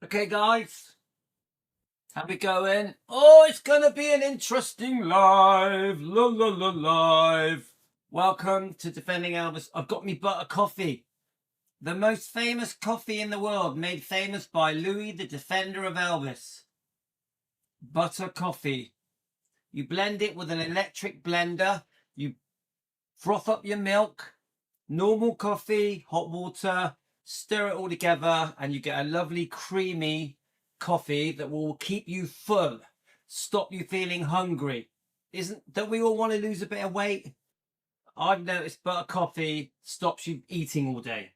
Okay, guys, how we going? Oh, it's gonna be an interesting live. Live. Welcome to Defending Elvis. I've got me butter coffee, the most famous coffee in the world, made famous by Louis, the defender of Elvis. Butter coffee. You blend it with an electric blender. You froth up your milk, normal coffee, hot water, stir it all together, and you get a lovely creamy coffee that will keep you full, stop you feeling hungry. Don't we all want to lose a bit of weight? I've noticed butter coffee stops you eating all day.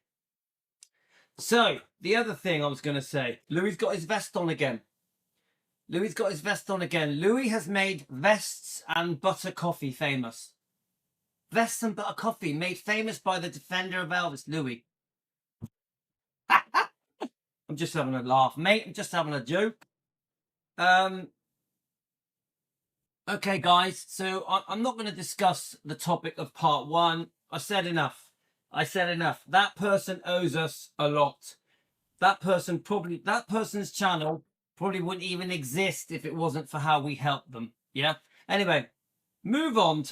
So the other thing I was going to say, Louis got his vest on again. Louis has made vests and butter coffee famous. Vests and butter coffee made famous by the defender of Elvis, Louis. I'm just having a laugh, mate. I'm just having a joke. Okay, guys. So I'm not going to discuss the topic of part one. I said enough. That person owes us a lot. That person's channel probably wouldn't even exist if it wasn't for how we helped them. Yeah. Anyway, move on.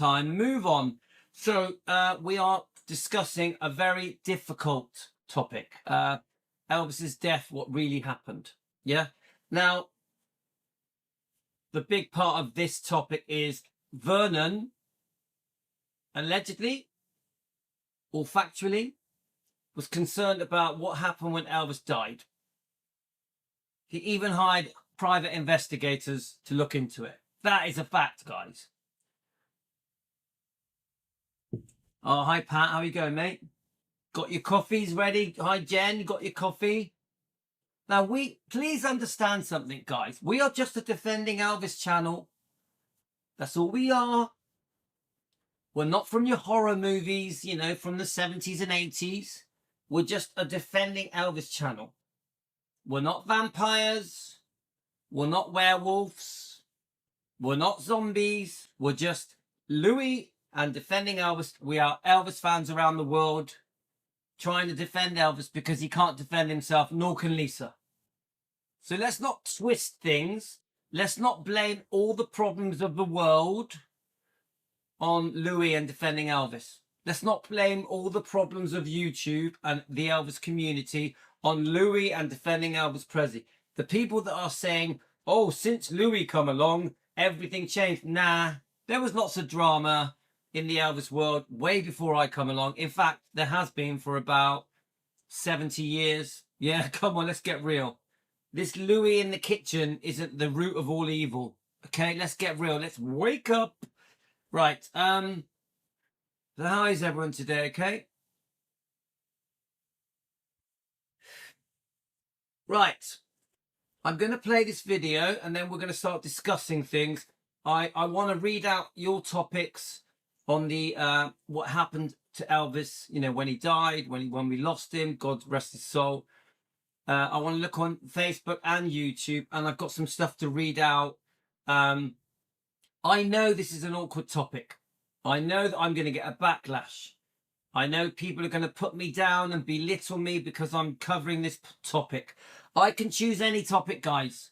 So we are discussing a very difficult topic. Elvis's death, what really happened. Yeah. Now, the big part of this topic is Vernon allegedly or factually was concerned about what happened when Elvis died. He even hired private investigators to look into it. That is a fact, guys. Oh, hi, Pat. How are you going, mate? Got your coffees ready? Hi, Jen. You got your coffee? Now, please understand something, guys. We are just a Defending Elvis channel. That's all we are. We're not from your horror movies, from the 70s and 80s. We're just a Defending Elvis channel. We're not vampires. We're not werewolves. We're not zombies. We're just Louis and Defending Elvis. We are Elvis fans around the world trying to defend Elvis because he can't defend himself, nor can Lisa. So let's not twist things. Let's not blame all the problems of the world on Louis and Defending Elvis. Let's not blame all the problems of YouTube and the Elvis community on Louis and Defending Elvis Presley. The people that are saying, oh, since Louis come along, everything changed. Nah, there was lots of drama in the Elvis world way before I come along. In fact, there has been for about 70 years. Yeah, come on, let's get real. This Louis in the kitchen isn't the root of all evil. Okay, let's get real. Let's wake up. Right. So how is everyone today? Okay. Right. I'm going to play this video and then we're going to start discussing things. I want to read out your topics on the what happened to Elvis, when he died, when we lost him, God rest his soul. I want to look on Facebook and YouTube, and I've got some stuff to read out. I know this is an awkward topic. I know that I'm going to get a backlash. I know people are going to put me down and belittle me because I'm covering this topic. I can choose any topic, guys.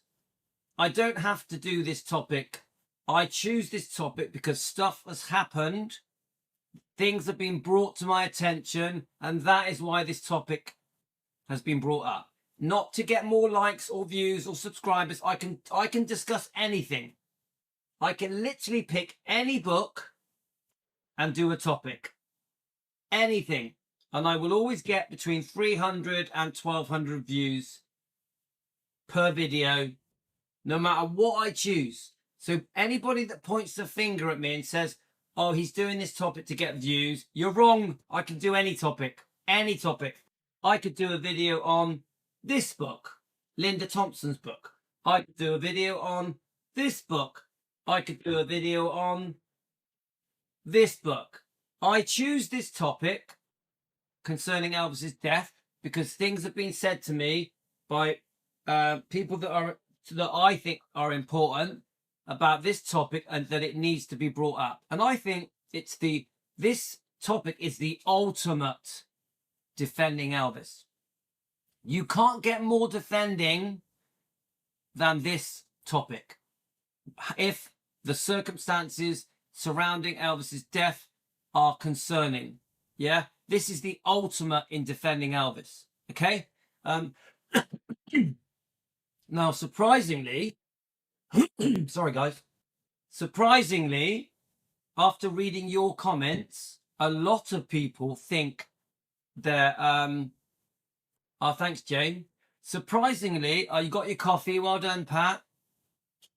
I don't have to do this topic. I choose this topic because stuff has happened. Things have been brought to my attention, and that is why this topic has been brought up. Not to get more likes or views or subscribers. I can discuss anything. I can literally pick any book and do a topic. Anything. And I will always get between 300 and 1,200 views per video, no matter what I choose. So anybody that points the finger at me and says, oh, he's doing this topic to get views, you're wrong. I can do any topic. Any topic. I could do a video on this book, Linda Thompson's book. I could do a video on this book. I could do a video on this book. I choose this topic concerning Elvis's death because things have been said to me by people that I think are important about this topic and that it needs to be brought up. And I think this topic is the ultimate defending Elvis. You can't get more defending than this topic. If the circumstances surrounding Elvis's death are concerning, yeah, this is the ultimate in defending Elvis. Okay. Now, surprisingly, sorry guys, surprisingly, after reading your comments, a lot of people think that oh, thanks, Jane. Surprisingly, you got your coffee. Well done, Pat.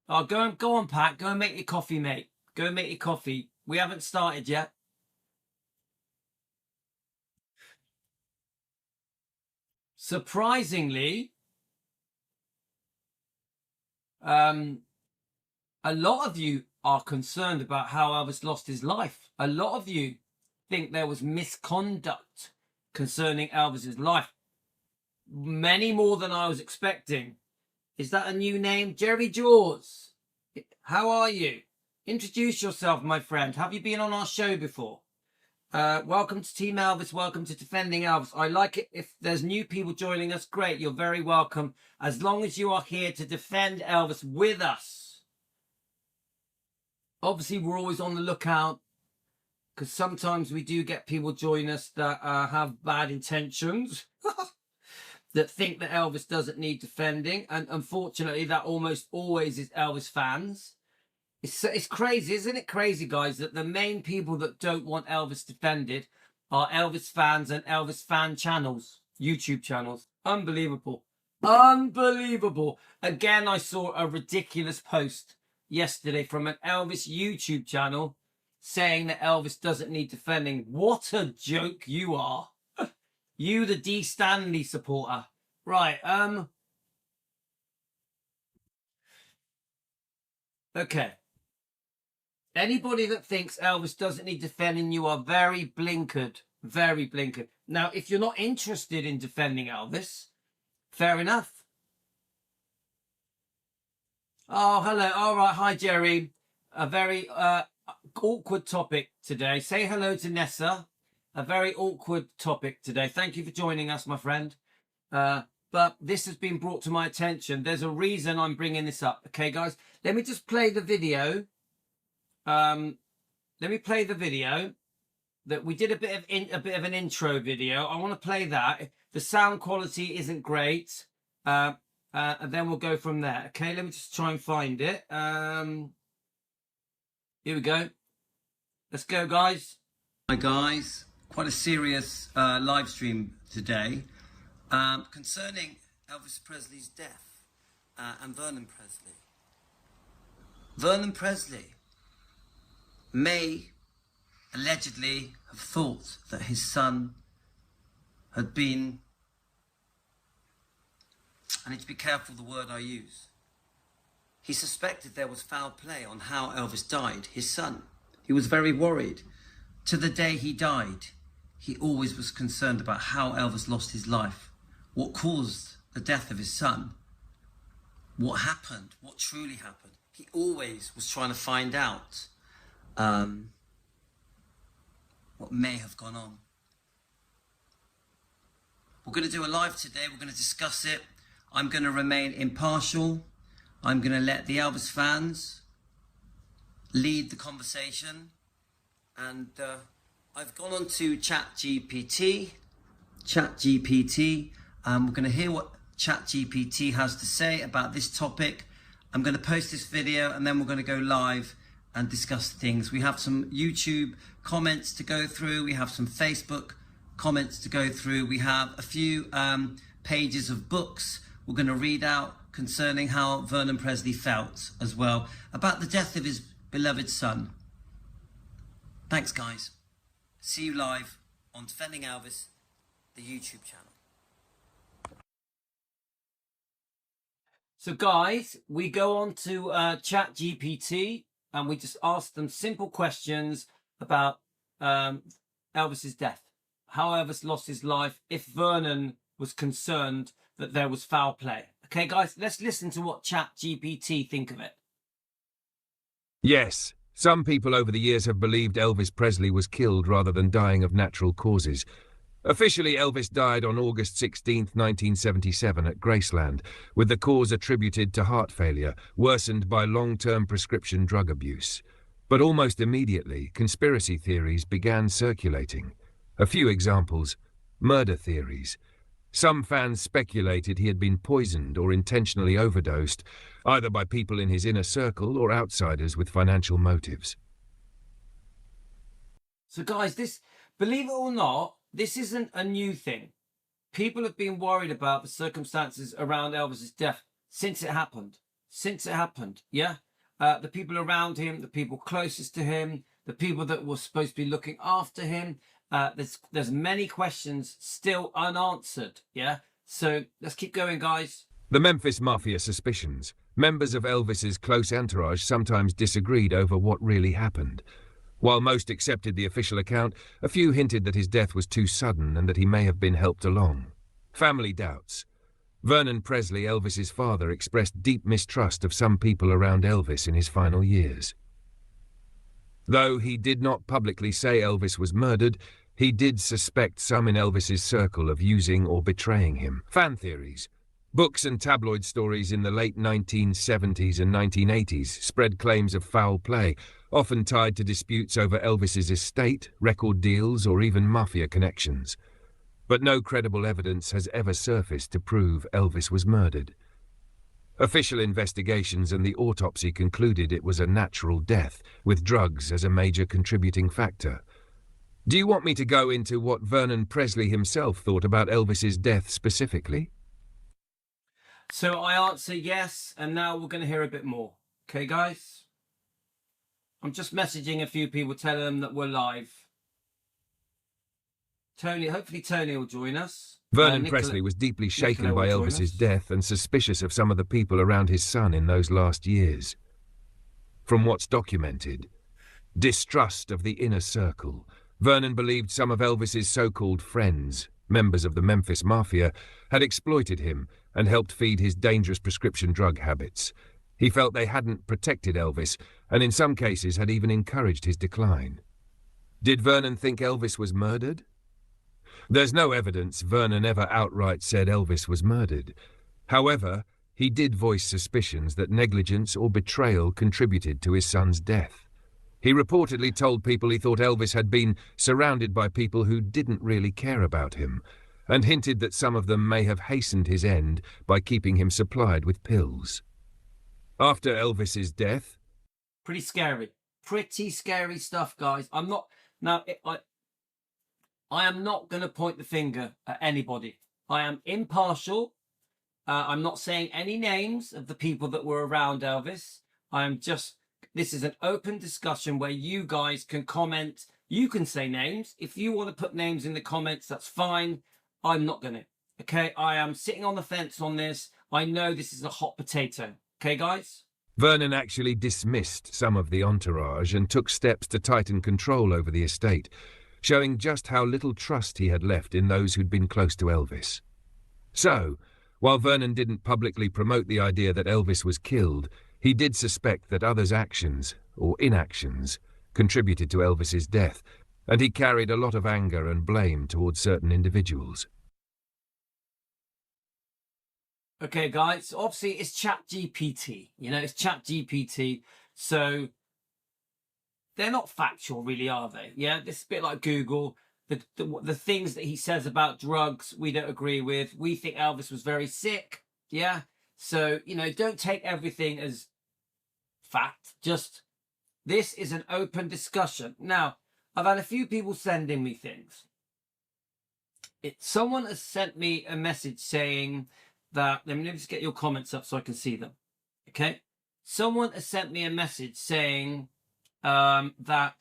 Oh, go on, Pat. Go and make your coffee, mate. Go and make your coffee. We haven't started yet. Surprisingly, a lot of you are concerned about how Elvis lost his life. A lot of you think there was misconduct concerning Elvis's life. Many more than I was expecting. Is that a new name? Jerry Jaws. How are you? Introduce yourself, my friend. Have you been on our show before? Welcome to Team Elvis. Welcome to Defending Elvis. I like it if there's new people joining us. Great. You're very welcome. As long as you are here to defend Elvis with us. Obviously, we're always on the lookout because sometimes we do get people join us that have bad intentions. That think that Elvis doesn't need defending, and unfortunately that almost always is Elvis fans. It's crazy, isn't it crazy, guys, that the main people that don't want Elvis defended are Elvis fans and Elvis fan channels, YouTube channels. Unbelievable. Unbelievable. Again, I saw a ridiculous post yesterday from an Elvis YouTube channel saying that Elvis doesn't need defending. What a joke you are. You, the D. Stanley supporter. Right, okay. Anybody that thinks Elvis doesn't need defending, you are very blinkered. Very blinkered. Now, if you're not interested in defending Elvis, fair enough. Oh, hello. All right. Hi, Jerry. A very awkward topic today. Say hello to Nessa. A very awkward topic today. Thank you for joining us, my friend. But this has been brought to my attention. There's a reason I'm bringing this up. Okay, guys. Let me just play the video. Let me play the video that we did a bit of an intro video. I want to play that. The sound quality isn't great. And then we'll go from there. Okay, let me just try and find it. Here we go. Let's go, guys. Hi, guys. Quite a serious live stream today concerning Elvis Presley's death and Vernon Presley. Vernon Presley may allegedly have thought that his son had been, I need to be careful the word I use. He suspected there was foul play on how Elvis died, his son. He was very worried. To the day he died, he always was concerned about how Elvis lost his life, what caused the death of his son, what happened, what truly happened. He always was trying to find out what may have gone on. We're going to do a live today. We're going to discuss it. I'm going to remain impartial. I'm going to let the Elvis fans lead the conversation. And I've gone on to ChatGPT. We're going to hear what ChatGPT has to say about this topic. I'm going to post this video and then we're going to go live and discuss things. We have some YouTube comments to go through. We have some Facebook comments to go through. We have a few pages of books we're going to read out concerning how Vernon Presley felt as well about the death of his beloved son. Thanks, guys. See you live on Defending Elvis, the YouTube channel. So, guys, we go on to ChatGPT and we just ask them simple questions about Elvis's death, how Elvis lost his life, if Vernon was concerned that there was foul play. Okay, guys, let's listen to what ChatGPT think of it. Yes, some people over the years have believed Elvis Presley was killed rather than dying of natural causes. Officially, Elvis died on August 16, 1977 at Graceland, with the cause attributed to heart failure, worsened by long-term prescription drug abuse. But almost immediately, conspiracy theories began circulating. A few examples: murder theories. Some fans speculated he had been poisoned or intentionally overdosed, either by people in his inner circle or outsiders with financial motives. So guys, believe it or not, this isn't a new thing. People have been worried about the circumstances around Elvis's death since it happened. Since it happened, yeah? The people around him, the people closest to him, the people that were supposed to be looking after him. There's many questions still unanswered, yeah? So let's keep going, guys. The Memphis Mafia suspicions. Members of Elvis's close entourage sometimes disagreed over what really happened. While most accepted the official account, a few hinted that his death was too sudden and that he may have been helped along. Family doubts. Vernon Presley, Elvis's father, expressed deep mistrust of some people around Elvis in his final years. Though he did not publicly say Elvis was murdered, he did suspect some in Elvis's circle of using or betraying him. Fan theories. Books and tabloid stories in the late 1970s and 1980s spread claims of foul play, often tied to disputes over Elvis's estate, record deals, or even mafia connections. But no credible evidence has ever surfaced to prove Elvis was murdered. Official investigations and the autopsy concluded it was a natural death, with drugs as a major contributing factor. Do you want me to go into what Vernon Presley himself thought about Elvis's death specifically? So I answer yes, and now we're going to hear a bit more. Okay, guys? I'm just messaging a few people, telling them that we're live. Hopefully Tony will join us. Vernon Presley was deeply shaken by Elvis's death and suspicious of some of the people around his son in those last years. From what's documented, distrust of the inner circle. Vernon believed some of Elvis's so-called friends, members of the Memphis Mafia, had exploited him and helped feed his dangerous prescription drug habits. He felt they hadn't protected Elvis, and in some cases had even encouraged his decline. Did Vernon think Elvis was murdered? There's no evidence Vernon ever outright said Elvis was murdered. However, he did voice suspicions that negligence or betrayal contributed to his son's death. He reportedly told people he thought Elvis had been surrounded by people who didn't really care about him, and hinted that some of them may have hastened his end by keeping him supplied with pills. After Elvis's death... Pretty scary stuff, guys. I am not going to point the finger at anybody. I am impartial. I'm not saying any names of the people that were around Elvis. This is an open discussion where you guys can comment. You can say names. If you want to put names in the comments, that's fine. I'm not going to. Okay, I am sitting on the fence on this. I know this is a hot potato. Okay, guys? Vernon actually dismissed some of the entourage and took steps to tighten control over the estate, showing just how little trust he had left in those who'd been close to Elvis. So, while Vernon didn't publicly promote the idea that Elvis was killed, he did suspect that others' actions, or inactions, contributed to Elvis's death, and he carried a lot of anger and blame towards certain individuals. Okay, guys, obviously it's ChatGPT. It's ChatGPT, so they're not factual, really, are they? Yeah, this is a bit like Google. The things that he says about drugs, we don't agree with. We think Elvis was very sick, yeah? So, don't take everything as fact. This is an open discussion. Now, I've had a few people sending me things. Someone has sent me a message saying that, let me just get your comments up so I can see them. Okay? Someone has sent me a message saying that,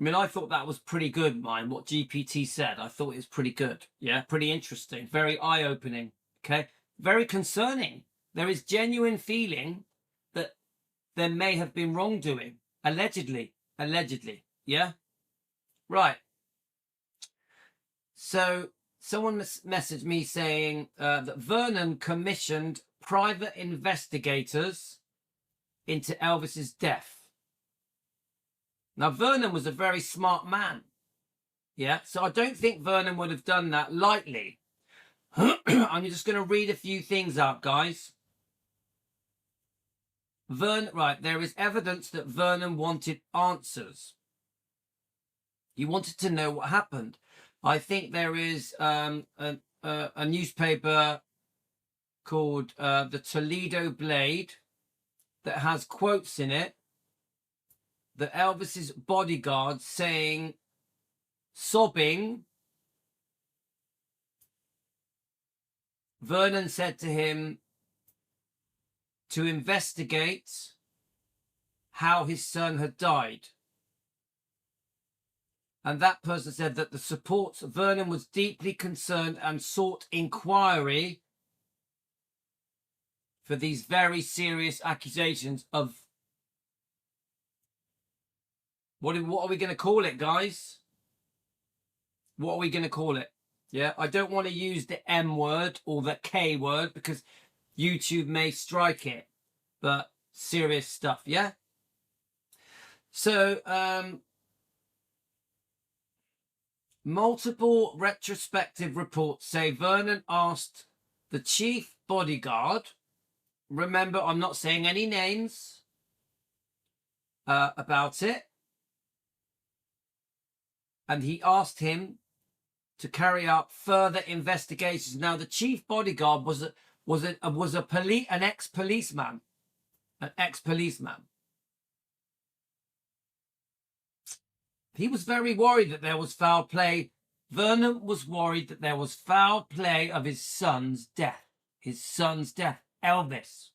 I thought that was pretty good, what GPT said. I thought it was pretty good. Yeah, pretty interesting. Very eye-opening. Okay? Very concerning. There is genuine feeling that there may have been wrongdoing. Allegedly. Yeah? Right. So, someone messaged me saying that Vernon commissioned private investigators into Elvis's death. Now, Vernon was a very smart man. Yeah, so I don't think Vernon would have done that lightly. I'm just going to read a few things out, guys. Right, there is evidence that Vernon wanted answers. He wanted to know what happened. I think there is a newspaper called the Toledo Blade that has quotes in it that Elvis's bodyguard saying, sobbing, Vernon said to him to investigate how his son had died. And that person said that the support, Vernon was deeply concerned and sought inquiry for these very serious accusations of, what are we going to call it, guys? What are we going to call it? Yeah, I don't want to use the M word or the K word because YouTube may strike it, but serious stuff, yeah? So, multiple retrospective reports say Vernon asked the chief bodyguard, remember, I'm not saying any names about it, and he asked him to carry out further investigations. Now, the chief bodyguard was an ex-policeman, He was very worried that there was foul play. Vernon was worried that there was foul play of his son's death. Elvis.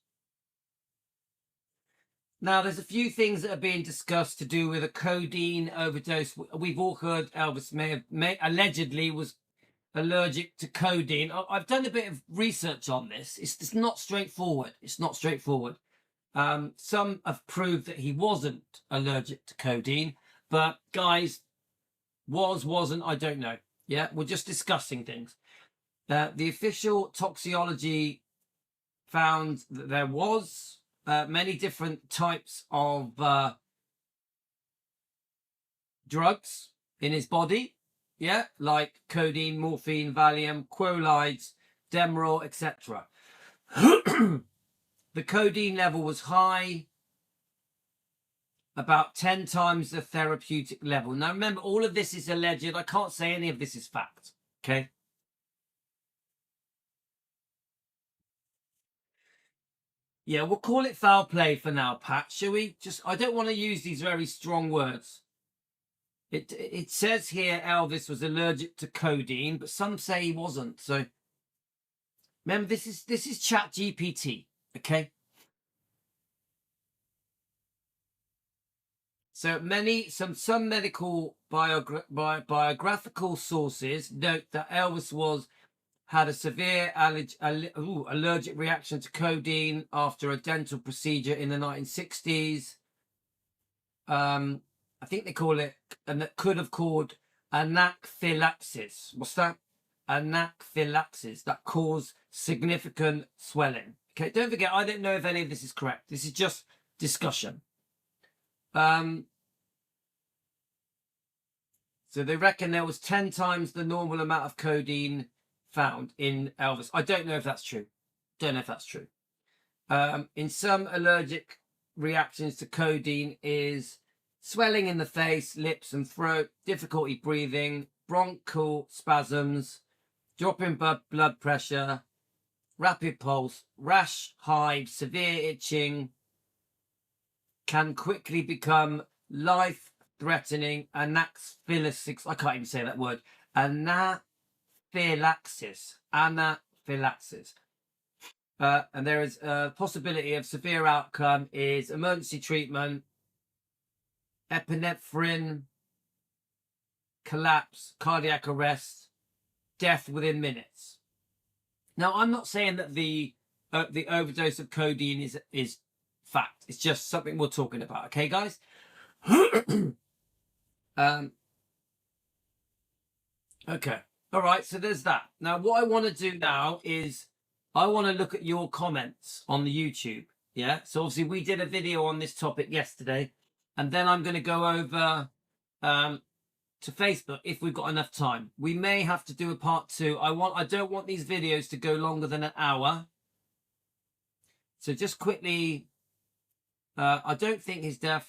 Now, there's a few things that are being discussed to do with a codeine overdose. We've all heard Elvis allegedly was allergic to codeine. I've done a bit of research on this. It's not straightforward. Some have proved that he wasn't allergic to codeine, but guys, wasn't, I don't know. Yeah, we're just discussing things. The official toxicology found that there was many different types of drugs in his body, yeah, like codeine, morphine, Valium, quolides, Demerol, etc. The codeine level was high, about 10 times the therapeutic level. Now, remember, all of this is alleged. I can't say any of this is fact, okay? Yeah, we'll call it foul play for now, Pat, shall we? I don't want to use these very strong words. It says here Elvis was allergic to codeine, but some say he wasn't. So remember, this is ChatGPT, okay? So some medical biographical sources note that Elvis had a severe allergic reaction to codeine after a dental procedure in the 1960s. I think they call it, and that could have called anaphylaxis. What's that? Anaphylaxis that caused significant swelling. Okay, don't forget, I don't know if any of this is correct. This is just discussion. So they reckon there was 10 times the normal amount of codeine found in Elvis. I don't know if that's true. In some allergic reactions to codeine is swelling in the face, lips and throat, difficulty breathing, bronchial spasms, drop in blood pressure, rapid pulse, rash, hives, severe itching, can quickly become life-threatening anaphylaxis. I can't even say that word. Anaphylaxis. And there is a possibility of severe outcome is emergency treatment, epinephrine, collapse, cardiac arrest, death within minutes. Now, I'm not saying that the overdose of codeine is fact. It's just something we're talking about. Okay, guys? Okay. All right, so there's that. Now, what I want to do now is I want to look at your comments on the YouTube. Yeah, so obviously we did a video on this topic yesterday, and then I'm going to go over to Facebook if we've got enough time. We may have to do a part 2. I don't want these videos to go longer than an hour. So just quickly, I don't think his death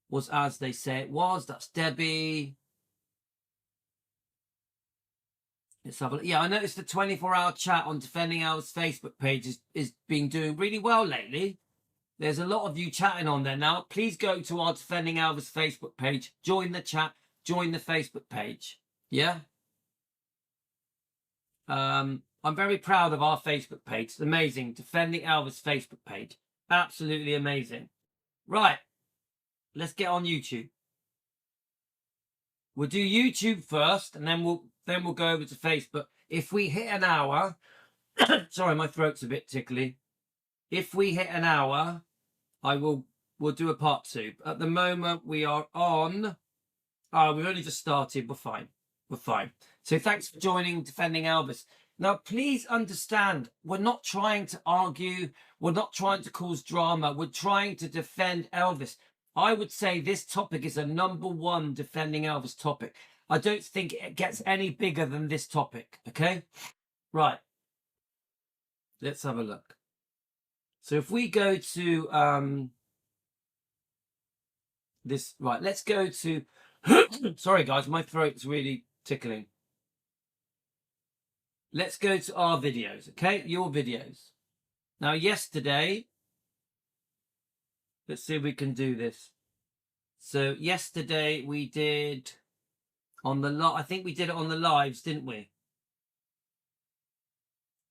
was as they say it was. That's Debbie. Let's have a look. Yeah, I noticed the 24-hour chat on Defending Elvis' Facebook page is been doing really well lately. There's a lot of you chatting on there now. Please go to our Defending Elvis Facebook page. Join the chat. Join the Facebook page. Yeah? I'm very proud of our Facebook page. It's amazing. Defending Elvis Facebook page. Absolutely amazing. Right. Let's get on YouTube. We'll do YouTube first, and then we'll go over to Facebook. If we hit an hour, sorry, my throat's a bit tickly. If we hit an hour, we'll do a part 2. At the moment, we are on. Oh, we've only just started. We're fine. We're fine. So thanks for joining Defending Elvis. Now, please understand, we're not trying to argue. We're not trying to cause drama. We're trying to defend Elvis. I would say this topic is a #1 Defending Elvis topic. I don't think it gets any bigger than this topic, okay? Right. Let's have a look. So if we go to this, right, let's go to, sorry guys, my throat's really tickling. Let's go to our videos, okay? Your videos. Now, yesterday, let's see if we can do this. So yesterday we did on the I think we did it on the lives, didn't we?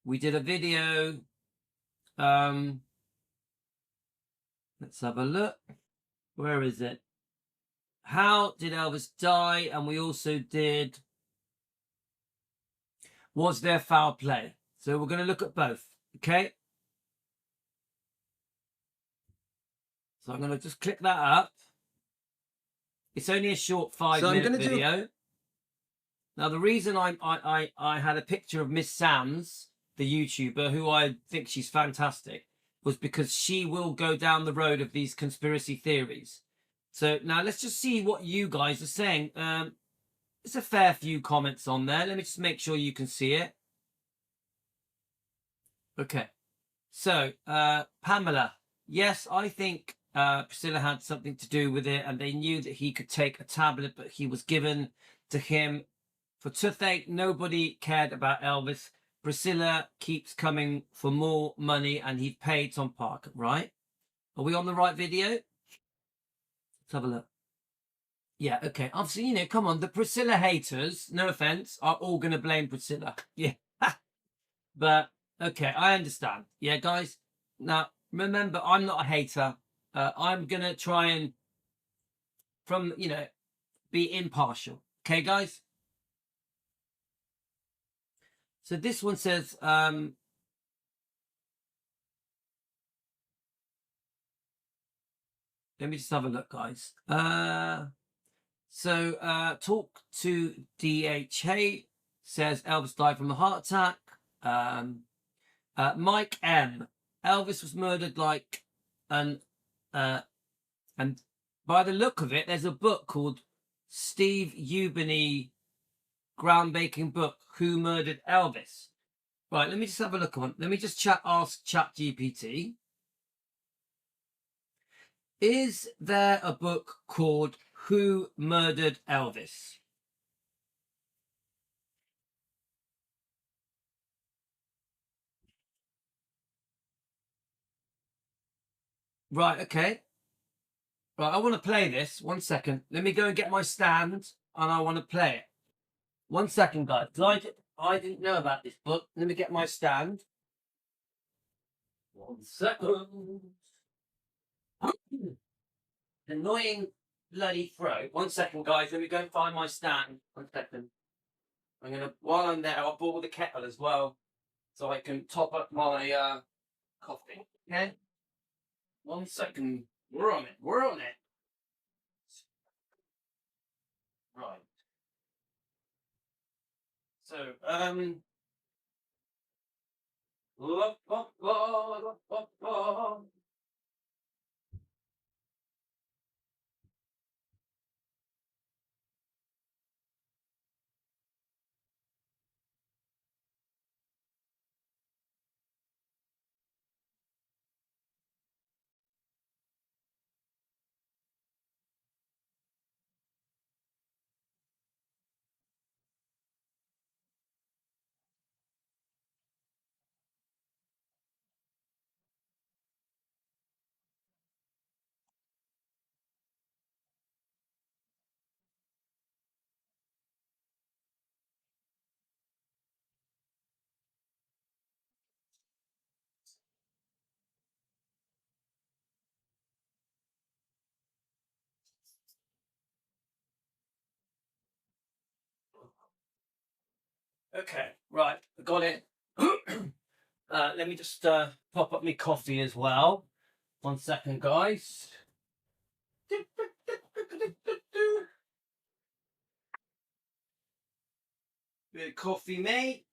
We did a video. Let's have a look. Where is it? How did Elvis die? And we also did, was there foul play? So we're going to look at both, okay? So I'm going to just click that up. It's only a short 5-minute video. Now, the reason I had a picture of Miss Sam's, the YouTuber, who I think she's fantastic, was because she will go down the road of these conspiracy theories. So now let's just see what you guys are saying. There's a fair few comments on there. Let me just make sure you can see it. Okay. So, Pamela, yes, I think Priscilla had something to do with it, and they knew that he could take a tablet, but he was given to him for toothache. Nobody cared about Elvis. Priscilla keeps coming for more money, and he paid Tom Parker, right? Are we on the right video? Let's have a look. Yeah, okay. Obviously, you know, come on. The Priscilla haters, no offense, are all going to blame Priscilla. Yeah. But, okay, I understand. Yeah, guys. Now, remember, I'm not a hater. I'm going to try and, be impartial. Okay, guys? So this one says, let me just have a look, guys. Talk to DHA says Elvis died from a heart attack. Mike M. Elvis was murdered and by the look of it, there's a book called Steve Eubany, groundbreaking book, Who Murdered Elvis? Right, let me just have a look on. Let me just ask ChatGPT. Is there a book called Who Murdered Elvis? Right, okay. Right, I want to play this. 1 second. Let me go and get my stand, and I want to play it. 1 second, guys. I didn't know about this book. Let me get my stand. 1 second. Annoying bloody throat. 1 second, guys. Let me go and find my stand. 1 second. While I'm there, I'll boil the kettle as well, so I can top up my coffee. Okay? 1 second. We're on it. We're on it. Right. So, Okay, right, I got it. Let me just pop up my coffee as well. 1 second, guys. Bit of coffee, mate.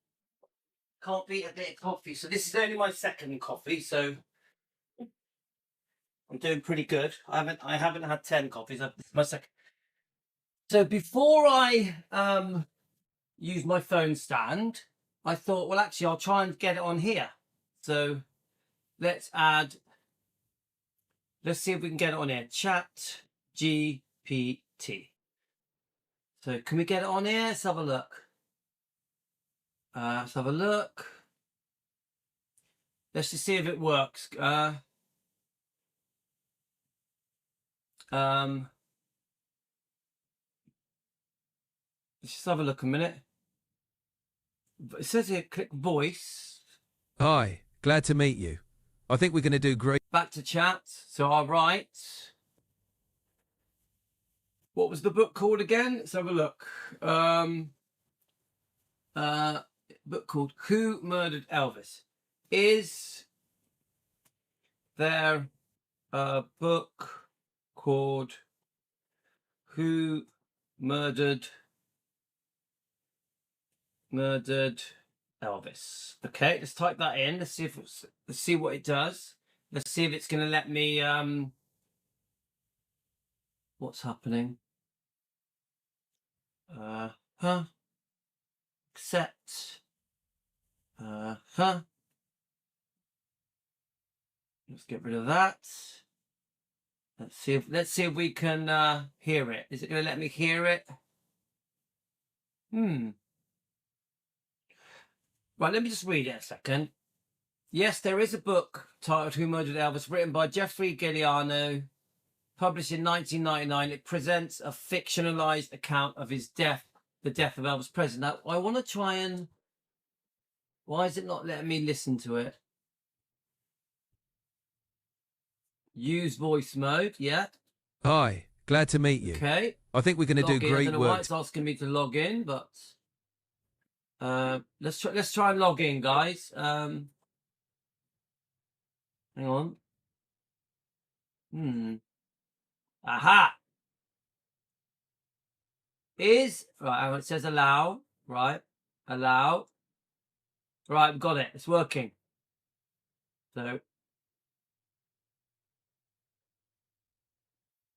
Can't beat a bit of coffee. So this is only my second coffee, so I'm doing pretty good. I haven't had 10 coffees. This is my second. So before I use my phone stand, I thought, well, actually, I'll try and get it on here. So let's see if we can get it on here. Chat GPT. So can we get it on here? Let's have a look. Let's have a look. Let's just see if it works. Let's just have a look a minute. It says here, click voice. Hi, glad to meet you. I think we're going to do great. Back to chat. So I'll write. What was the book called again? Let's have a look. Book called Who Murdered Elvis? Is there a book called Who Murdered Elvis? Okay, let's type that in. Let's see what it does. Let's see if it's going to let me. What's happening? Accept. Let's get rid of that. Let's see if we can hear it. Is it going to let me hear it? Right, let me just read it a second. Yes, there is a book titled Who Murdered Elvis, written by Jeffrey Giuliano, published in 1999. It presents a fictionalized account of his death, the death of Elvis Presley. Now, I want to try and... Why is it not letting me listen to it? Use voice mode, yeah. Hi, glad to meet you. Okay. I think we're going to do great I don't know why work. it's asking me to log in, but let's try and log in, guys. Hang on. Aha. Right, it says allow, right? Allow. Right, we've got it. It's working. So,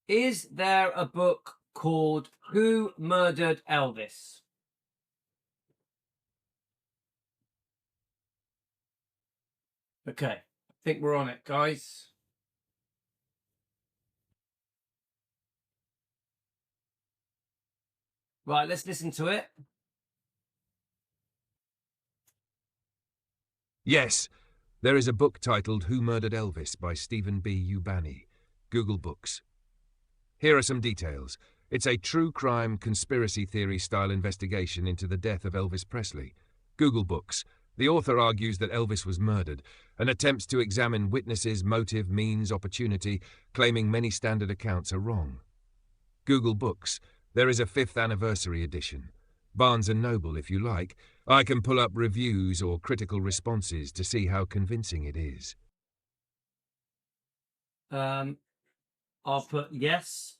is there a book called Who Murdered Elvis? Okay, I think we're on it, guys. Right, let's listen to it. Yes, there is a book titled Who Murdered Elvis by Stephen B. Ubani. Google Books. Here are some details. It's a true crime conspiracy theory style investigation into the death of Elvis Presley. Google Books. The author argues that Elvis was murdered and attempts to examine witnesses, motive, means, opportunity, claiming many standard accounts are wrong. Google Books. There is a 5th anniversary edition. Barnes & Noble, if you like. I can pull up reviews or critical responses to see how convincing it is. I'll put yes.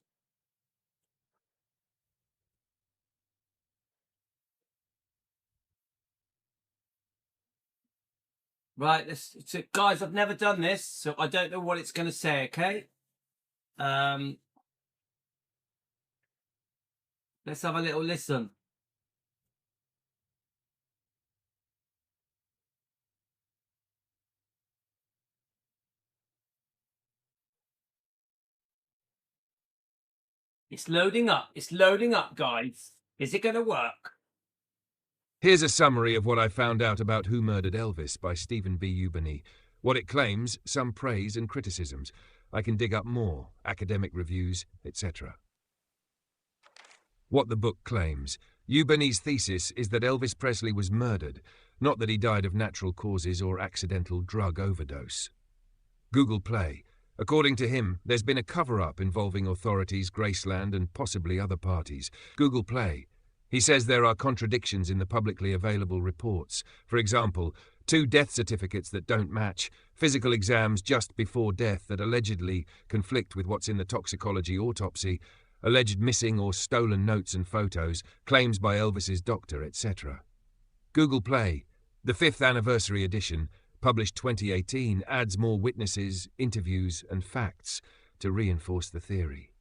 Right, so guys, I've never done this, so I don't know what it's going to say, okay? Let's have a little listen. It's loading up. It's loading up, guys. Is it going to work? Here's a summary of what I found out about Who Murdered Elvis by Stephen B. Ubani. What it claims, some praise and criticisms. I can dig up more, academic reviews, etc. What the book claims. Ubani's thesis is that Elvis Presley was murdered, not that he died of natural causes or accidental drug overdose. Google Play. According to him, there's been a cover-up involving authorities, Graceland, and possibly other parties. Google Play. He says there are contradictions in the publicly available reports. For example, 2 death certificates that don't match, physical exams just before death that allegedly conflict with what's in the toxicology autopsy, alleged missing or stolen notes and photos, claims by Elvis's doctor, etc. Google Play, the 5th anniversary edition, published 2018, adds more witnesses, interviews and facts to reinforce the theory.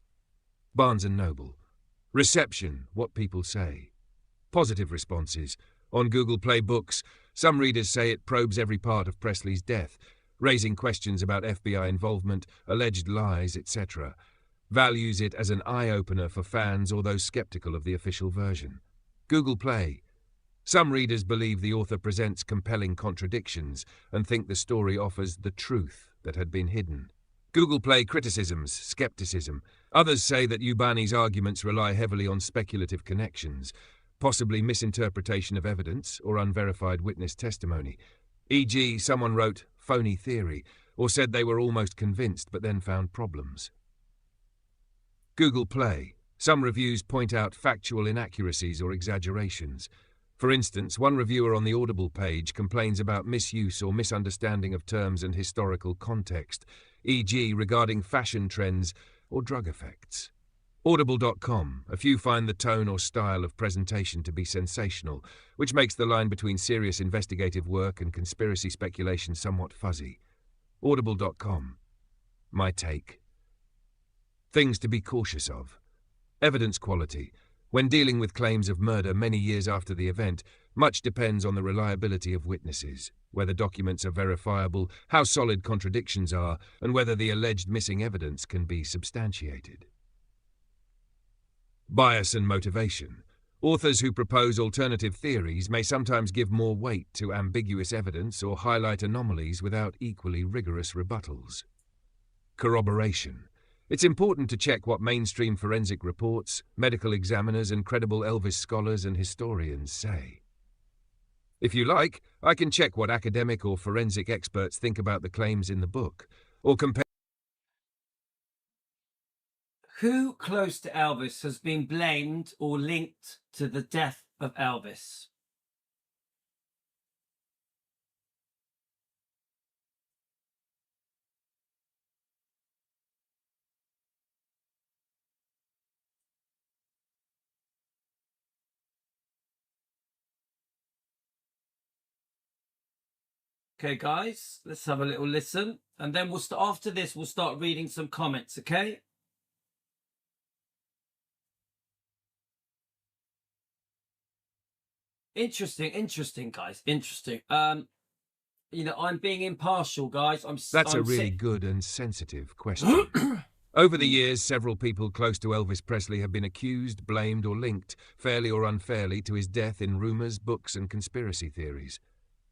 Barnes & Noble. Reception, what people say. Positive responses. On Google Play Books, some readers say it probes every part of Presley's death, raising questions about FBI involvement, alleged lies, etc. Values it as an eye-opener for fans or those skeptical of the official version. Google Play. Some readers believe the author presents compelling contradictions and think the story offers the truth that had been hidden. Google Play criticisms, skepticism. Others say that Ubani's arguments rely heavily on speculative connections, possibly misinterpretation of evidence or unverified witness testimony. E.g., someone wrote phony theory or said they were almost convinced but then found problems. Google Play. Some reviews point out factual inaccuracies or exaggerations. For instance, one reviewer on the Audible page complains about misuse or misunderstanding of terms and historical context, e.g. regarding fashion trends or drug effects. Audible.com. A few find the tone or style of presentation to be sensational, which makes the line between serious investigative work and conspiracy speculation somewhat fuzzy. Audible.com. My take. Things to be cautious of. Evidence quality. When dealing with claims of murder many years after the event, much depends on the reliability of witnesses, whether documents are verifiable, how solid contradictions are, and whether the alleged missing evidence can be substantiated. Bias and motivation. Authors who propose alternative theories may sometimes give more weight to ambiguous evidence or highlight anomalies without equally rigorous rebuttals. Corroboration. It's important to check what mainstream forensic reports, medical examiners, and credible Elvis scholars and historians say. If you like, I can check what academic or forensic experts think about the claims in the book, or compare. Who close to Elvis has been blamed or linked to the death of Elvis? Okay, guys, let's have a little listen, and then after this we'll start reading some comments. Okay. Interesting, guys. Interesting. I'm being impartial, guys. That's a really good and sensitive question. Over the years, several people close to Elvis Presley have been accused, blamed, or linked, fairly or unfairly, to his death in rumors, books, and conspiracy theories.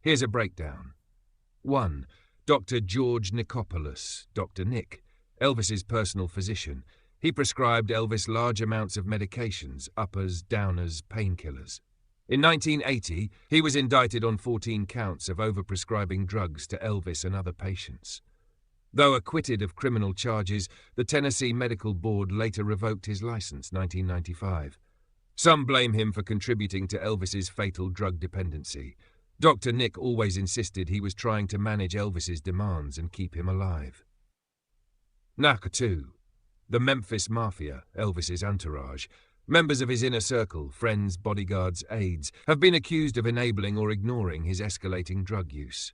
Here's a breakdown. 1. Dr. George Nikopoulos, Dr. Nick, Elvis's personal physician. He prescribed Elvis large amounts of medications, uppers, downers, painkillers. In 1980, he was indicted on 14 counts of overprescribing drugs to Elvis and other patients. Though acquitted of criminal charges, the Tennessee Medical Board later revoked his license, 1995. Some blame him for contributing to Elvis's fatal drug dependency. Dr. Nick always insisted he was trying to manage Elvis's demands and keep him alive. Narc 2. The Memphis Mafia, Elvis's entourage. Members of his inner circle, friends, bodyguards, aides, have been accused of enabling or ignoring his escalating drug use.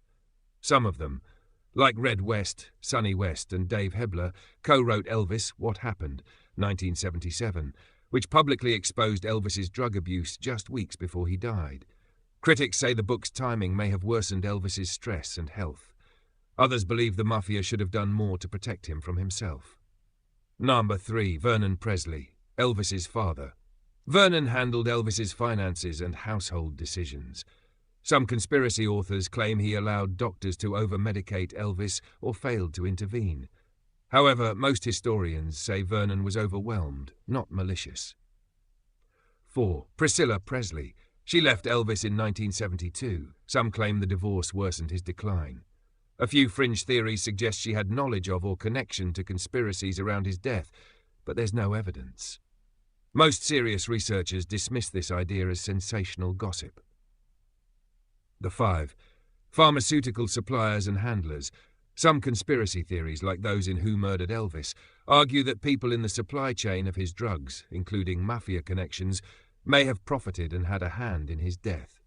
Some of them, like Red West, Sonny West, and Dave Hebler, co-wrote Elvis, What Happened, 1977, which publicly exposed Elvis's drug abuse just weeks before he died. Critics say the book's timing may have worsened Elvis's stress and health. Others believe the Mafia should have done more to protect him from himself. Number 3. Vernon Presley, Elvis's father. Vernon handled Elvis's finances and household decisions. Some conspiracy authors claim he allowed doctors to over-medicate Elvis or failed to intervene. However, most historians say Vernon was overwhelmed, not malicious. 4. Priscilla Presley. She left Elvis in 1972. Some claim the divorce worsened his decline. A few fringe theories suggest she had knowledge of or connection to conspiracies around his death, but there's no evidence. Most serious researchers dismiss this idea as sensational gossip. The 5. Pharmaceutical suppliers and handlers. Some conspiracy theories, like those in Who Murdered Elvis, argue that people in the supply chain of his drugs, including mafia connections, may have profited and had a hand in his death.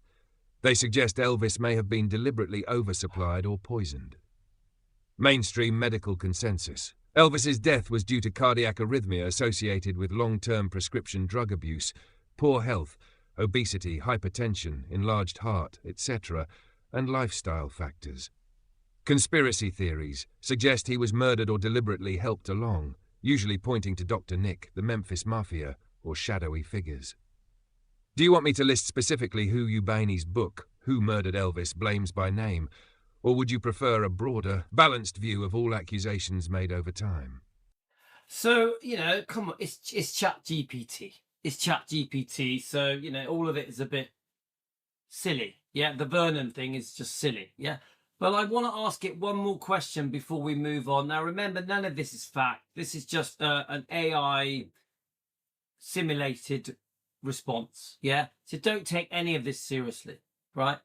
They suggest Elvis may have been deliberately oversupplied or poisoned. Mainstream medical consensus. Elvis's death was due to cardiac arrhythmia associated with long-term prescription drug abuse, poor health, obesity, hypertension, enlarged heart, etc., and lifestyle factors. Conspiracy theories suggest he was murdered or deliberately helped along, usually pointing to Dr. Nick, the Memphis Mafia, or shadowy figures. Do you want me to list specifically who Ubani's book, Who Murdered Elvis, blames by name, or would you prefer a broader, balanced view of all accusations made over time? So, come on, it's ChatGPT. It's ChatGPT, so, all of it is a bit silly. Yeah, the Vernon thing is just silly. Yeah. But I want to ask it one more question before we move on. Now, remember, none of this is fact. This is just an AI simulated response. Yeah. So don't take any of this seriously, right?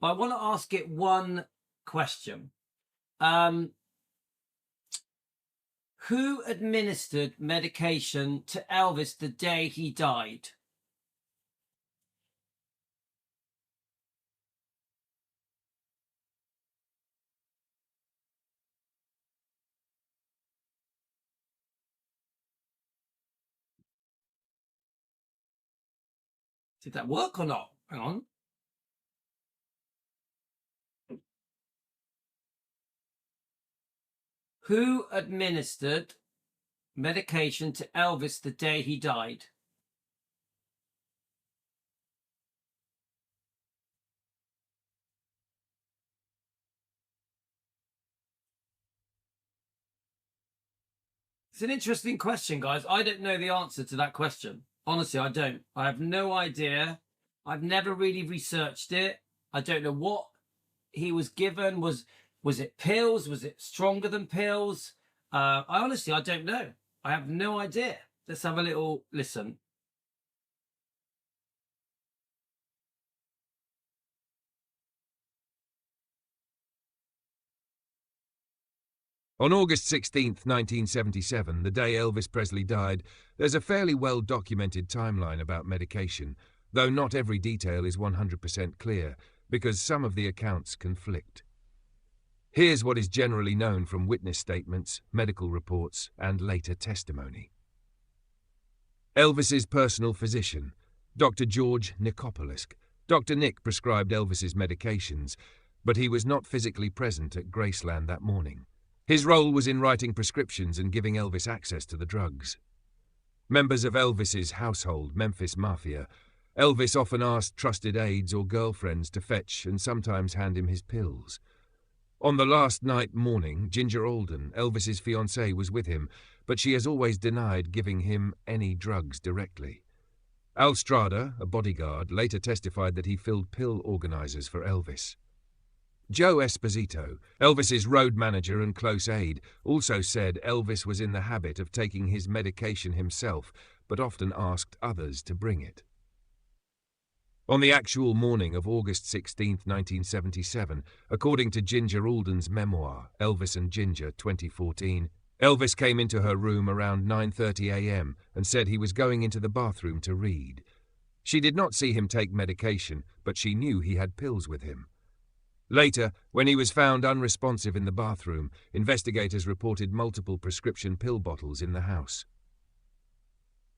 But I want to ask it one question. Who administered medication to Elvis the day he died? Did that work or not? Hang on. Who administered medication to Elvis the day he died? It's an interesting question, guys. I don't know the answer to that question. Honestly, I don't. I have no idea. I've never really researched it. I don't know what he was given. Was it pills? Was it stronger than pills? I don't know. I have no idea. Let's have a little listen. On August 16th, 1977, the day Elvis Presley died, there's a fairly well-documented timeline about medication, though not every detail is 100% clear, because some of the accounts conflict. Here's what is generally known from witness statements, medical reports, and later testimony. Elvis's personal physician, Dr. George Nikopoulos. Dr. Nick prescribed Elvis's medications, but he was not physically present at Graceland that morning. His role was in writing prescriptions and giving Elvis access to the drugs. Members of Elvis's household, Memphis Mafia. Elvis often asked trusted aides or girlfriends to fetch and sometimes hand him his pills. On the last night morning, Ginger Alden, Elvis's fiancée, was with him, but she has always denied giving him any drugs directly. Al Strada, a bodyguard, later testified that he filled pill organizers for Elvis. Joe Esposito, Elvis's road manager and close aide, also said Elvis was in the habit of taking his medication himself, but often asked others to bring it. On the actual morning of August 16, 1977, according to Ginger Alden's memoir, Elvis and Ginger, 2014, Elvis came into her room around 9:30 a.m. and said he was going into the bathroom to read. She did not see him take medication, but she knew he had pills with him. Later, when he was found unresponsive in the bathroom, investigators reported multiple prescription pill bottles in the house.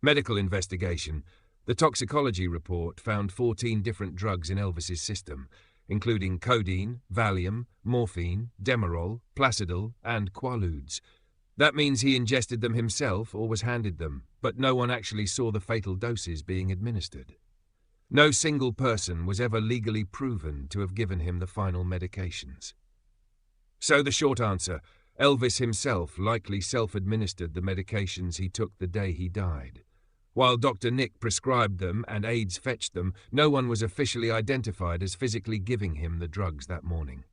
Medical investigation. The toxicology report found 14 different drugs in Elvis's system, including codeine, Valium, morphine, Demerol, Placidil, and Quaaludes. That means he ingested them himself or was handed them, but no one actually saw the fatal doses being administered. No single person was ever legally proven to have given him the final medications. So the short answer, Elvis himself likely self-administered the medications he took the day he died. While Dr. Nick prescribed them and aides fetched them, no one was officially identified as physically giving him the drugs that morning.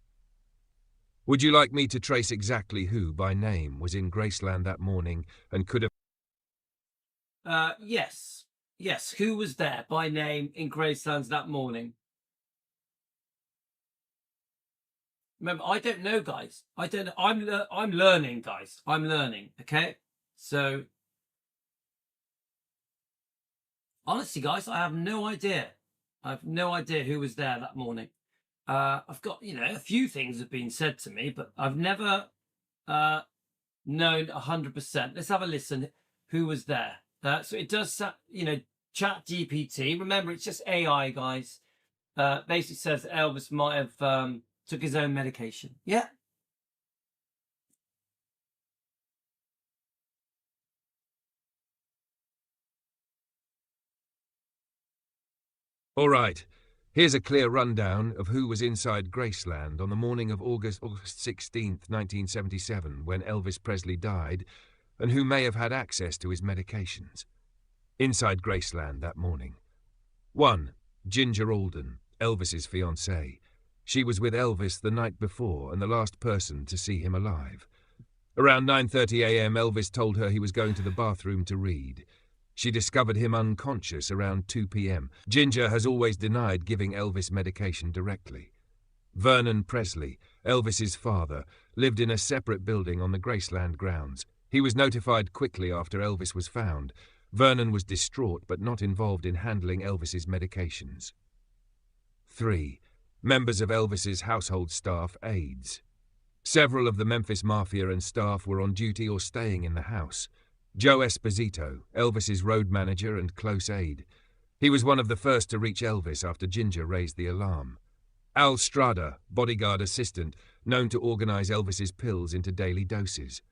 Would you like me to trace exactly who, by name, was in Graceland that morning and could have... Yes. Yes, who was there by name in Gracelands that morning? Remember, I don't know, guys. I don't know. I'm learning, guys. I'm learning. Okay, so honestly, guys, I have no idea. I have no idea who was there that morning. I've got, a few things have been said to me, but I've never known 100%. Let's have a listen. Who was there? So it does, Chat GPT. Remember, it's just AI, guys. Basically says Elvis might have took his own medication. Yeah. All right. Here's a clear rundown of who was inside Graceland on the morning of August 16th, 1977, when Elvis Presley died, and who may have had access to his medications. Inside Graceland that morning. 1. Ginger Alden, Elvis's fiancée. She was with Elvis the night before and the last person to see him alive. Around 9:30 a.m., Elvis told her he was going to the bathroom to read. She discovered him unconscious around 2 p.m. Ginger has always denied giving Elvis medication directly. Vernon Presley, Elvis's father, lived in a separate building on the Graceland grounds. He was notified quickly after Elvis was found. Vernon was distraught but not involved in handling Elvis's medications. 3. Members of Elvis's household staff aides. Several of the Memphis Mafia and staff were on duty or staying in the house. Joe Esposito, Elvis's road manager and close aide. He was one of the first to reach Elvis after Ginger raised the alarm. Al Strada, bodyguard assistant, known to organize Elvis's pills into daily doses.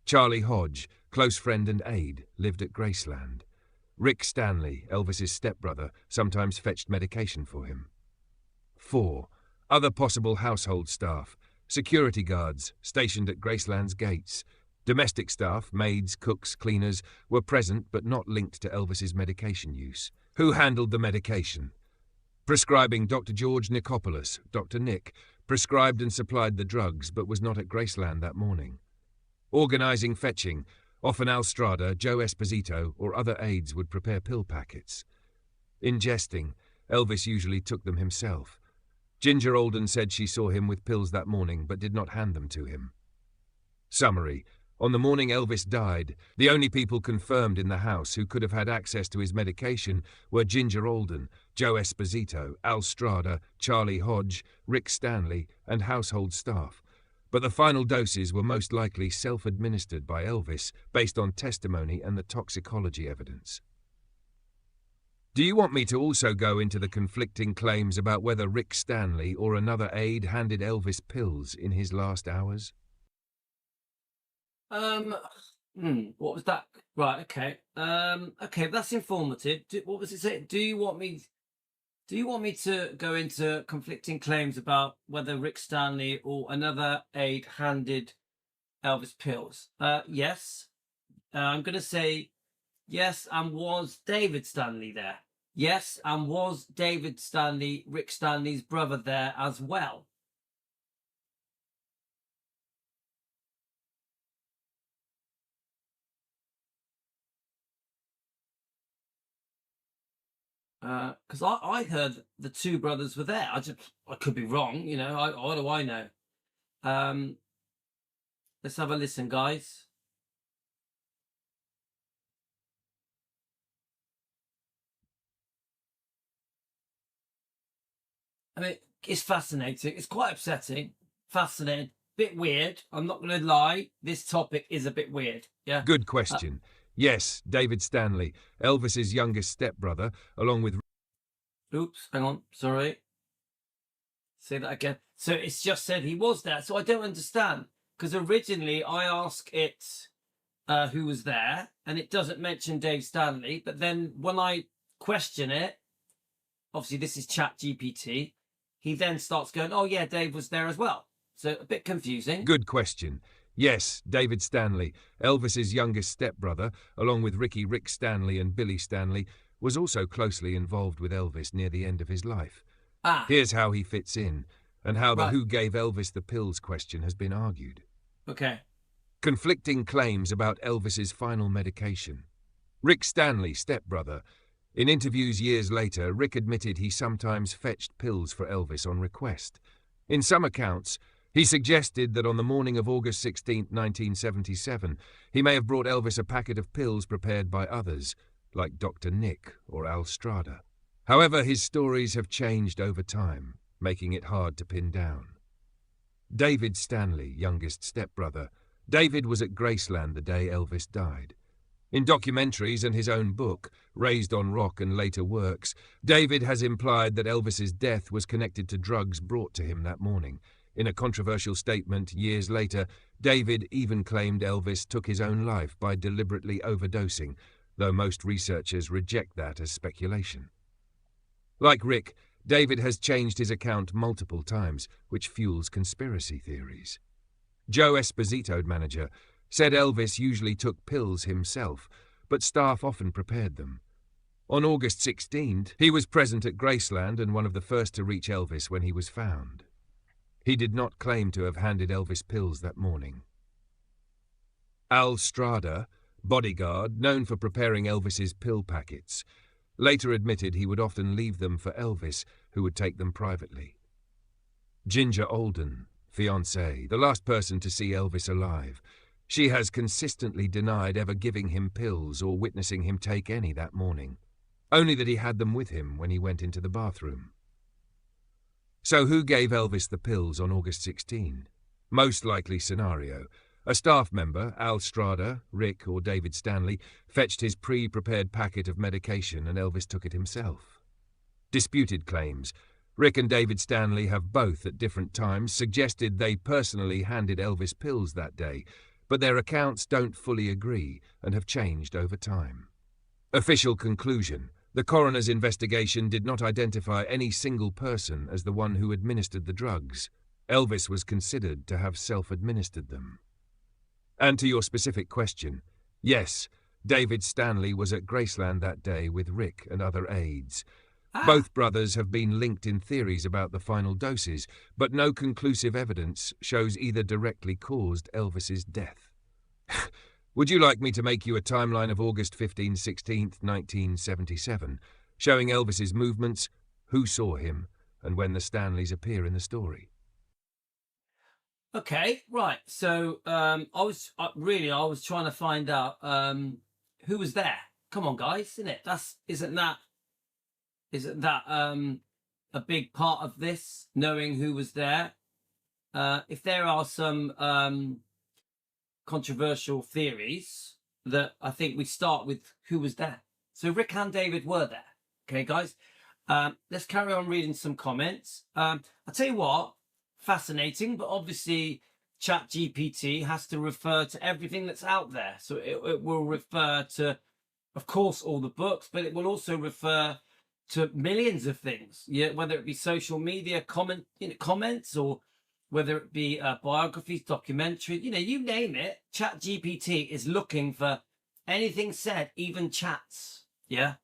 Charlie Hodge, close friend and aide, lived at Graceland. Rick Stanley, Elvis's stepbrother, sometimes fetched medication for him. 4. Other possible household staff. Security guards, stationed at Graceland's gates. Domestic staff, maids, cooks, cleaners, were present but not linked to Elvis's medication use. Who handled the medication? Prescribing Dr. George Nikopoulos, Dr. Nick, prescribed and supplied the drugs but was not at Graceland that morning. Organising fetching, often Al Strada, Joe Esposito, or other aides would prepare pill packets. Ingesting, Elvis usually took them himself. Ginger Alden said she saw him with pills that morning but did not hand them to him. Summary. On the morning Elvis died, the only people confirmed in the house who could have had access to his medication were Ginger Alden, Joe Esposito, Al Strada, Charlie Hodge, Rick Stanley, and household staff. But the final doses were most likely self-administered by Elvis based on testimony and the toxicology evidence. Do you want me to also go into the conflicting claims about whether Rick Stanley or another aide handed Elvis pills in his last hours? What was that? Right, okay. Okay, that's informative. What was it say? Do you want me to go into conflicting claims about whether Rick Stanley or another aide handed Elvis pills? Yes. I'm going to say yes, and was David Stanley there? Yes, and was David Stanley, Rick Stanley's brother, there as well? Because I heard the two brothers were there. I could be wrong, what do I know? Let's have a listen, guys. I mean, it's fascinating. It's quite upsetting. Fascinating. Bit weird. I'm not going to lie. This topic is a bit weird. Yeah. Good question. Yes, David Stanley, Elvis's youngest stepbrother, along with... Oops, hang on. Sorry. Say that again. So it's just said he was there. So I don't understand. Because originally I asked it who was there, and it doesn't mention Dave Stanley. But then when I question it, obviously this is Chat GPT, he then starts going, oh yeah, Dave was there as well. So a bit confusing. Good question. Yes, David Stanley, Elvis's youngest stepbrother, along with Rick Stanley and Billy Stanley, was also closely involved with Elvis near the end of his life. Here's how he fits in, and how the who gave Elvis the pills question has been argued. Okay. Conflicting claims about Elvis's final medication. Rick Stanley, stepbrother. In interviews years later, Rick admitted he sometimes fetched pills for Elvis on request. In some accounts, he suggested that on the morning of August 16, 1977, he may have brought Elvis a packet of pills prepared by others, like Dr. Nick or Al Strada. However, his stories have changed over time, making it hard to pin down. David Stanley, youngest stepbrother. David was at Graceland the day Elvis died. In documentaries and his own book, Raised on Rock and later works, David has implied that Elvis's death was connected to drugs brought to him that morning. In a controversial statement years later, David even claimed Elvis took his own life by deliberately overdosing, though most researchers reject that as speculation. Like Rick, David has changed his account multiple times, which fuels conspiracy theories. Joe Esposito, manager, said Elvis usually took pills himself, but staff often prepared them. On August 16th, he was present at Graceland and one of the first to reach Elvis when he was found. He did not claim to have handed Elvis pills that morning. Al Strada, bodyguard, known for preparing Elvis's pill packets, later admitted he would often leave them for Elvis, who would take them privately. Ginger Alden, fiancée, the last person to see Elvis alive, she has consistently denied ever giving him pills or witnessing him take any that morning, only that he had them with him when he went into the bathroom. So who gave Elvis the pills on August 16? Most likely scenario. A staff member, Al Strada, Rick or David Stanley, fetched his pre-prepared packet of medication and Elvis took it himself. Disputed claims. Rick and David Stanley have both at different times suggested they personally handed Elvis pills that day, but their accounts don't fully agree and have changed over time. Official conclusion. The coroner's investigation did not identify any single person as the one who administered the drugs. Elvis was considered to have self-administered them. And to your specific question, yes, David Stanley was at Graceland that day with Rick and other aides. Both brothers have been linked in theories about the final doses, but no conclusive evidence shows either directly caused Elvis's death. Would you like me to make you a timeline of August 15, 16th, 1977, showing Elvis's movements, who saw him, and when the Stanleys appear in the story? Okay, right. So I was trying to find out who was there. Come on, guys, isn't that a big part of this? Knowing who was there. If there are some controversial theories, that I think we start with who was there. So Rick and David were there. Okay, guys. Let's carry on reading some comments. I'll tell you what. Fascinating, but obviously ChatGPT has to refer to everything that's out there. So it will refer to, of course, all the books, but it will also refer to millions of things. Yeah, whether it be social media comments, or whether it be biographies, documentaries, you name it. ChatGPT is looking for anything said, even chats. Yeah.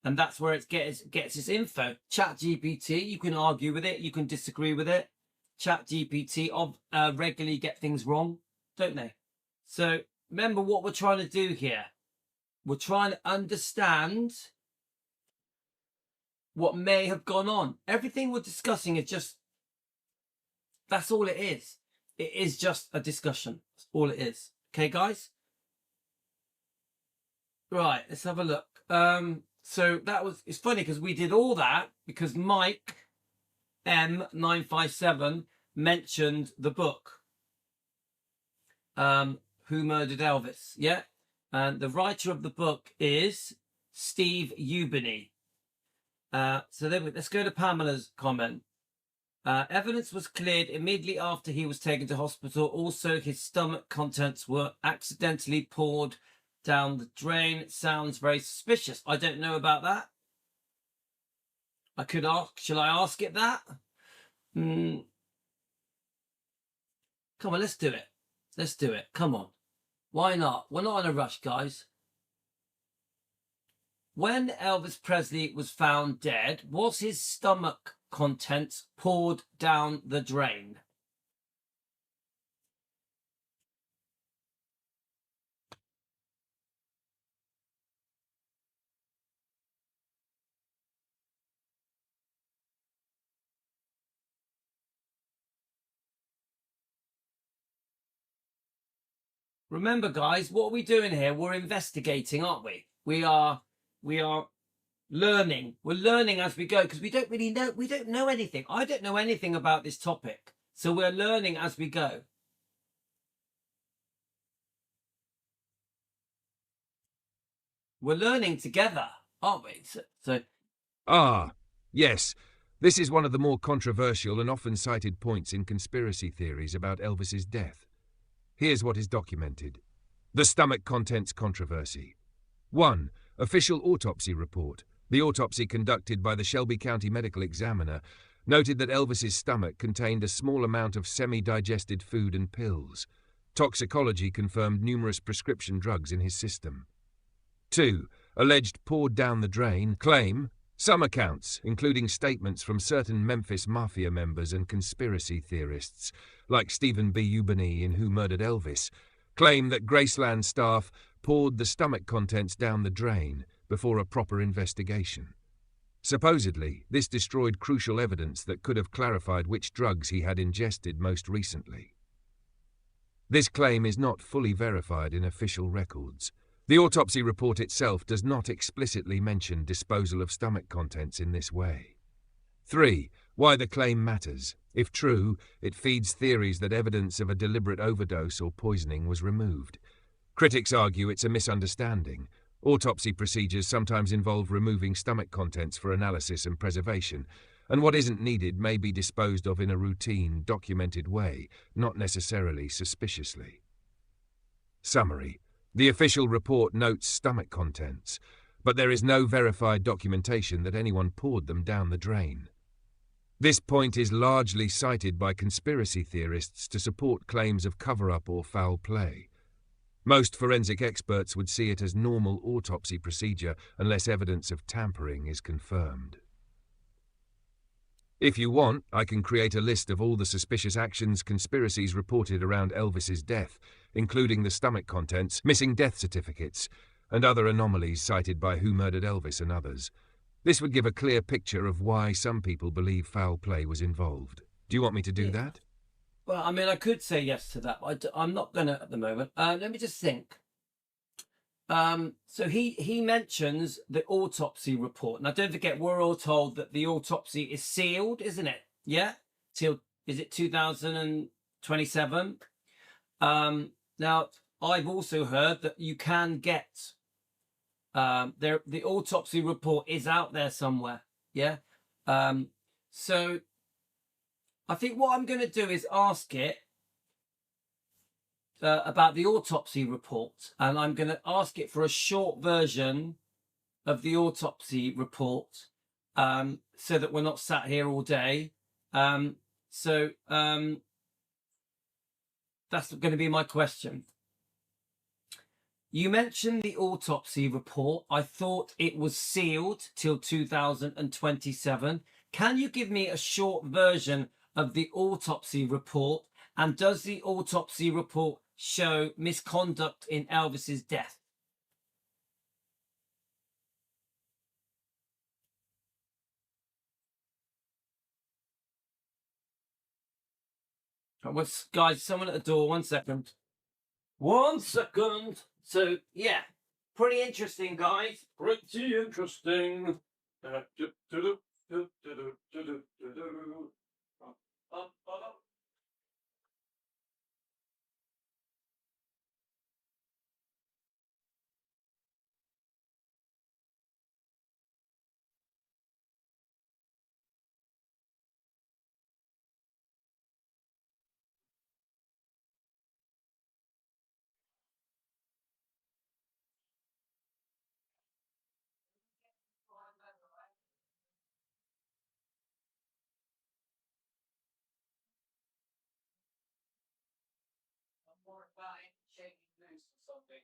And that's where it gets its info. ChatGPT, you can argue with it, you can disagree with it. ChatGPT regularly get things wrong, don't they? So remember what we're trying to do here. We're trying to understand what may have gone on. Everything we're discussing is just, that's all it is. It is just a discussion. That's all it is. Okay, guys? Right, let's have a look. So it's funny because we did all that because Mike M957 mentioned the book Who Murdered Elvis. Yeah, and the writer of the book is Steve Ubeny. So then let's go to Pamela's comment. Evidence was cleared immediately after he was taken to hospital. Also, his stomach contents were accidentally poured down the drain. It sounds very suspicious. I don't know about that. I could ask, shall I ask it that? Come on, let's do it. Let's do it. Come on. Why not? We're not in a rush, guys. When Elvis Presley was found dead, was his stomach contents poured down the drain? Remember, guys, what are we doing here? We're investigating, aren't we? We are learning. We're learning as we go because we don't really know. We don't know anything. I don't know anything about this topic. So we're learning as we go. We're learning together, aren't we? Ah, yes. This is one of the more controversial and often cited points in conspiracy theories about Elvis's death. Here's what is documented. The stomach contents controversy. 1. Official autopsy report. The autopsy conducted by the Shelby County Medical Examiner noted that Elvis's stomach contained a small amount of semi-digested food and pills. Toxicology confirmed numerous prescription drugs in his system. 2. Alleged poured down the drain claim. Some accounts, including statements from certain Memphis Mafia members and conspiracy theorists, like Stephen B. Ubany in Who Murdered Elvis, claim that Graceland staff poured the stomach contents down the drain before a proper investigation. Supposedly, this destroyed crucial evidence that could have clarified which drugs he had ingested most recently. This claim is not fully verified in official records. The autopsy report itself does not explicitly mention disposal of stomach contents in this way. 3. Why the claim matters. If true, it feeds theories that evidence of a deliberate overdose or poisoning was removed. Critics argue it's a misunderstanding. Autopsy procedures sometimes involve removing stomach contents for analysis and preservation, and what isn't needed may be disposed of in a routine, documented way, not necessarily suspiciously. Summary. The official report notes stomach contents, but there is no verified documentation that anyone poured them down the drain. This point is largely cited by conspiracy theorists to support claims of cover-up or foul play. Most forensic experts would see it as normal autopsy procedure unless evidence of tampering is confirmed. If you want, I can create a list of all the suspicious actions conspiracies reported around Elvis's death, including the stomach contents, missing death certificates, and other anomalies cited by Who Murdered Elvis and others. This would give a clear picture of why some people believe foul play was involved. Do you want me to do that? Well, I mean, I could say yes to that, but I'm not going to at the moment. Let me just think. So he mentions the autopsy report. Now, don't forget, we're all told that the autopsy is sealed, isn't it? Yeah? Till, is it 2027? Now, I've also heard that you can get, the autopsy report is out there somewhere. Yeah? So I think what I'm going to do is ask it about the autopsy report, and I'm going to ask it for a short version of the autopsy report, so that we're not sat here all day. That's going to be my question. You mentioned the autopsy report. I thought it was sealed till 2027. Can you give me a short version of the autopsy report? And does the autopsy report show misconduct in Elvis's death? Guys, someone at the door. 1 second. 1 second. So, yeah, pretty interesting, guys. Pretty interesting. More about it shaking loose or something.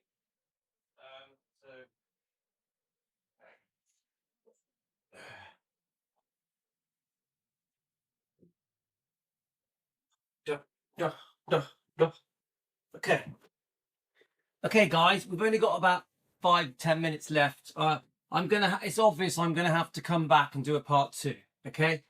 Okay. Okay, guys, we've only got about 5-10 minutes left. It's obvious I'm gonna have to come back and do a part 2. Okay.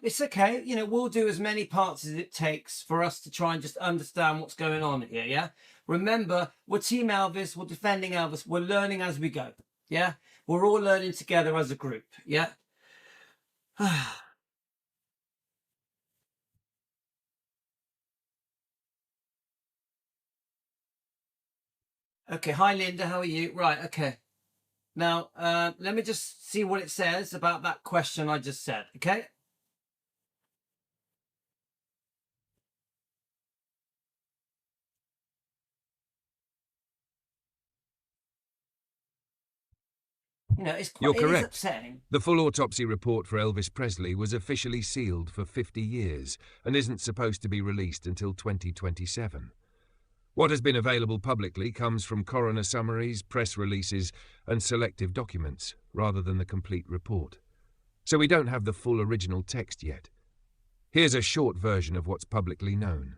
It's okay. You know, we'll do as many parts as it takes for us to try and just understand what's going on here. Yeah. Remember, we're Team Elvis. We're defending Elvis. We're learning as we go. Yeah. We're all learning together as a group. Yeah. Okay. Hi, Linda. How are you? Right. Okay. Now, let me just see what it says about that question I just said. Okay. You know, You're it is correct. upsetting. The full autopsy report for Elvis Presley was officially sealed for 50 years and isn't supposed to be released until 2027. What has been available publicly comes from coroner summaries, press releases, and selective documents, rather than the complete report. So we don't have the full original text yet. Here's a short version of what's publicly known.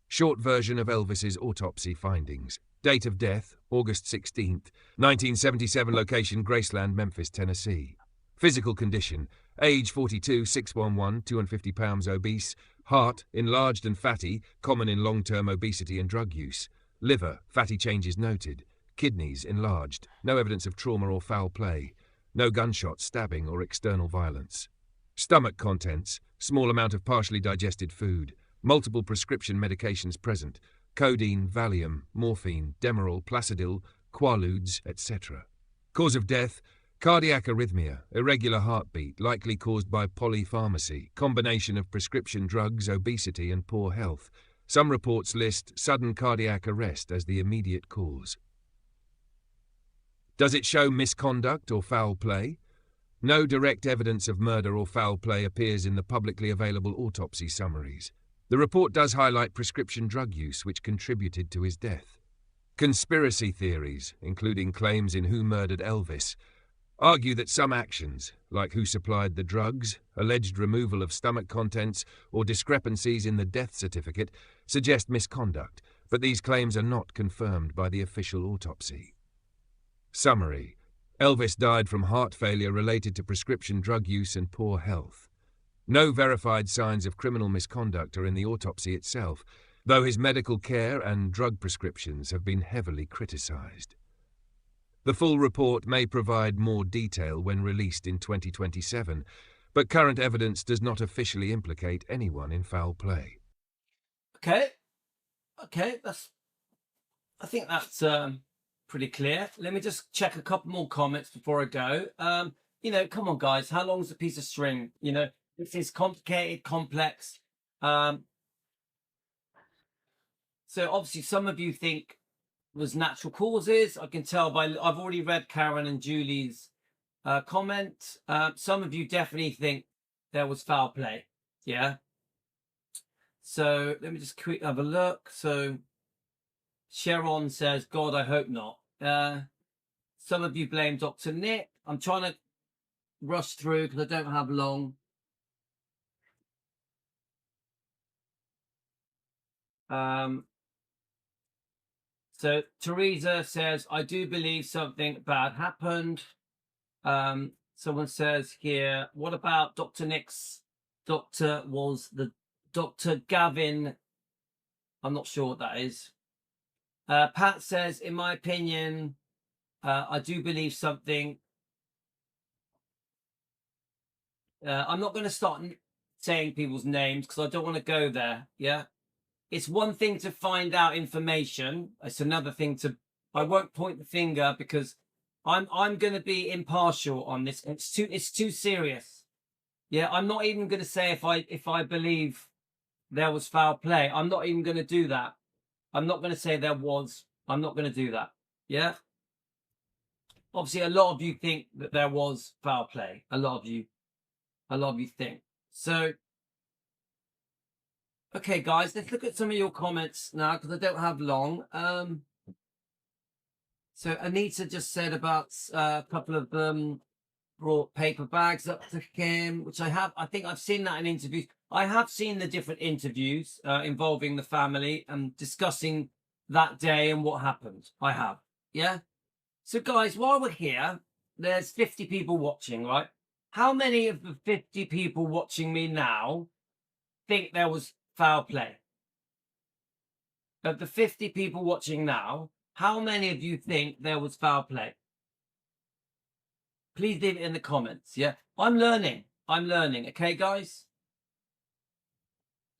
Short version of Elvis's autopsy findings. Date of death, August 16th, 1977. Location, Graceland, Memphis, Tennessee. Physical condition, age 42, 6'1", 250 pounds, obese. Heart, enlarged and fatty, common in long-term obesity and drug use. Liver, fatty changes noted. Kidneys, enlarged. No evidence of trauma or foul play. No gunshots, stabbing, or external violence. Stomach contents, small amount of partially digested food. Multiple prescription medications present. Codeine, Valium, morphine, Demerol, Placidil, Quaaludes, etc. Cause of death, cardiac arrhythmia, irregular heartbeat, likely caused by polypharmacy, combination of prescription drugs, obesity, and poor health. Some reports list sudden cardiac arrest as the immediate cause. Does it show misconduct or foul play? No direct evidence of murder or foul play appears in the publicly available autopsy summaries. The report does highlight prescription drug use, which contributed to his death. Conspiracy theories, including claims in Who Murdered Elvis, argue that some actions, like who supplied the drugs, alleged removal of stomach contents, or discrepancies in the death certificate, suggest misconduct, but these claims are not confirmed by the official autopsy. Summary: Elvis died from heart failure related to prescription drug use and poor health. No verified signs of criminal misconduct are in the autopsy itself, though his medical care and drug prescriptions have been heavily criticised. The full report may provide more detail when released in 2027, but current evidence does not officially implicate anyone in foul play. Okay, I think that's pretty clear. Let me just check a couple more comments before I go. You know, come on, guys, how long's a piece of string? You know, this is complicated, complex. So obviously some of you think was natural causes. I can tell by, I've already read Karen and Julie's comment. Some of you definitely think there was foul play. Yeah. So let me just quick have a look. So Sharon says, God, I hope not. Some of you blame Dr. Nick. I'm trying to rush through because I don't have long. So Teresa says, I do believe something bad happened. Someone says here, what about Dr. Nick's doctor was the Dr. Gavin? I'm not sure what that is. Pat says, in my opinion, I do believe something. I'm not going to start saying people's names because I don't want to go there. Yeah. It's one thing to find out information. It's another thing to, I won't point the finger because I'm going to be impartial on this. It's too serious. Yeah. I'm not even going to say if I believe there was foul play. I'm not even going to do that. I'm not going to say there was. I'm not going to do that. Yeah. Obviously, a lot of you think that there was foul play. A lot of you think. So, okay, guys, let's look at some of your comments now because I don't have long. So Anita just said about a couple of them brought paper bags up to him, which I think I've seen that in interviews. I have seen the different interviews involving the family and discussing that day and what happened. I have. Yeah. So guys, while we're here, there's 50 people watching, right? How many of the 50 people watching me now think there was foul play? Of the 50 people watching now, how many of you think there was foul play? Please leave it in the comments. Yeah, I'm learning. Okay, guys?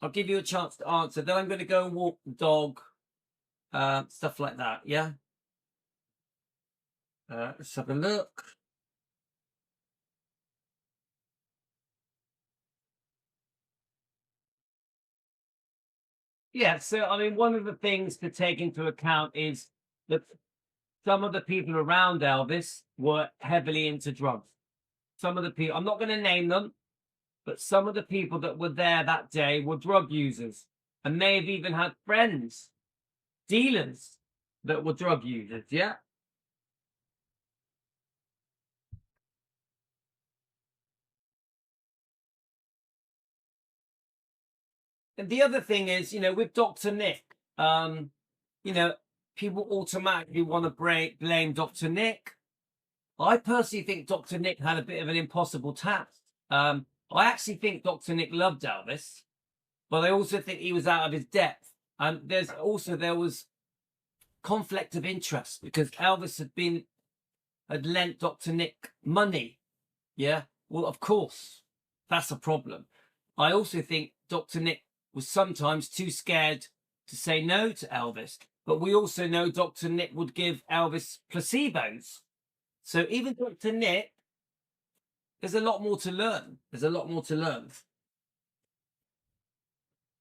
I'll give you a chance to answer. Then I'm going to go and walk the dog, stuff like that. Yeah. Let's have a look. Yeah, so I mean, one of the things to take into account is that some of the people around Elvis were heavily into drugs. Some of the people, I'm not going to name them, but some of the people that were there that day were drug users and may have even had friends, dealers that were drug users. Yeah. And the other thing is, with Dr. Nick, people automatically want to blame Dr. Nick. I personally think Dr. Nick had a bit of an impossible task. I actually think Dr. Nick loved Elvis, but I also think he was out of his depth. And there was conflict of interest because Elvis had lent Dr. Nick money. Yeah. Well, of course, that's a problem. I also think Dr. Nick was sometimes too scared to say no to Elvis. But we also know Dr. Nick would give Elvis placebos. So even Dr. Nick, there's a lot more to learn.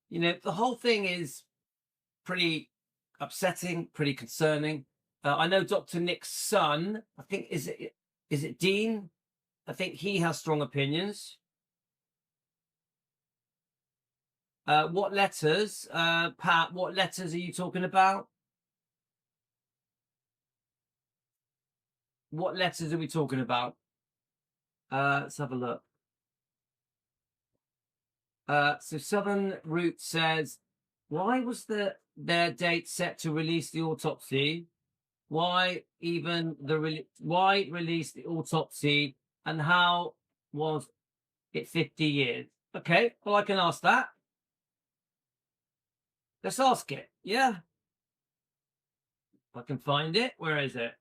The whole thing is pretty upsetting, pretty concerning. I know Dr. Nick's son, I think, is it Dean? I think he has strong opinions. What letters, Pat, what letters are you talking about? What letters are we talking about? Let's have a look. So Southern Root says, why was their date set to release the autopsy? Why release the autopsy? And how was it 50 years? Okay, well, I can ask that. Let's ask it. Yeah. If I can find it. Where is it?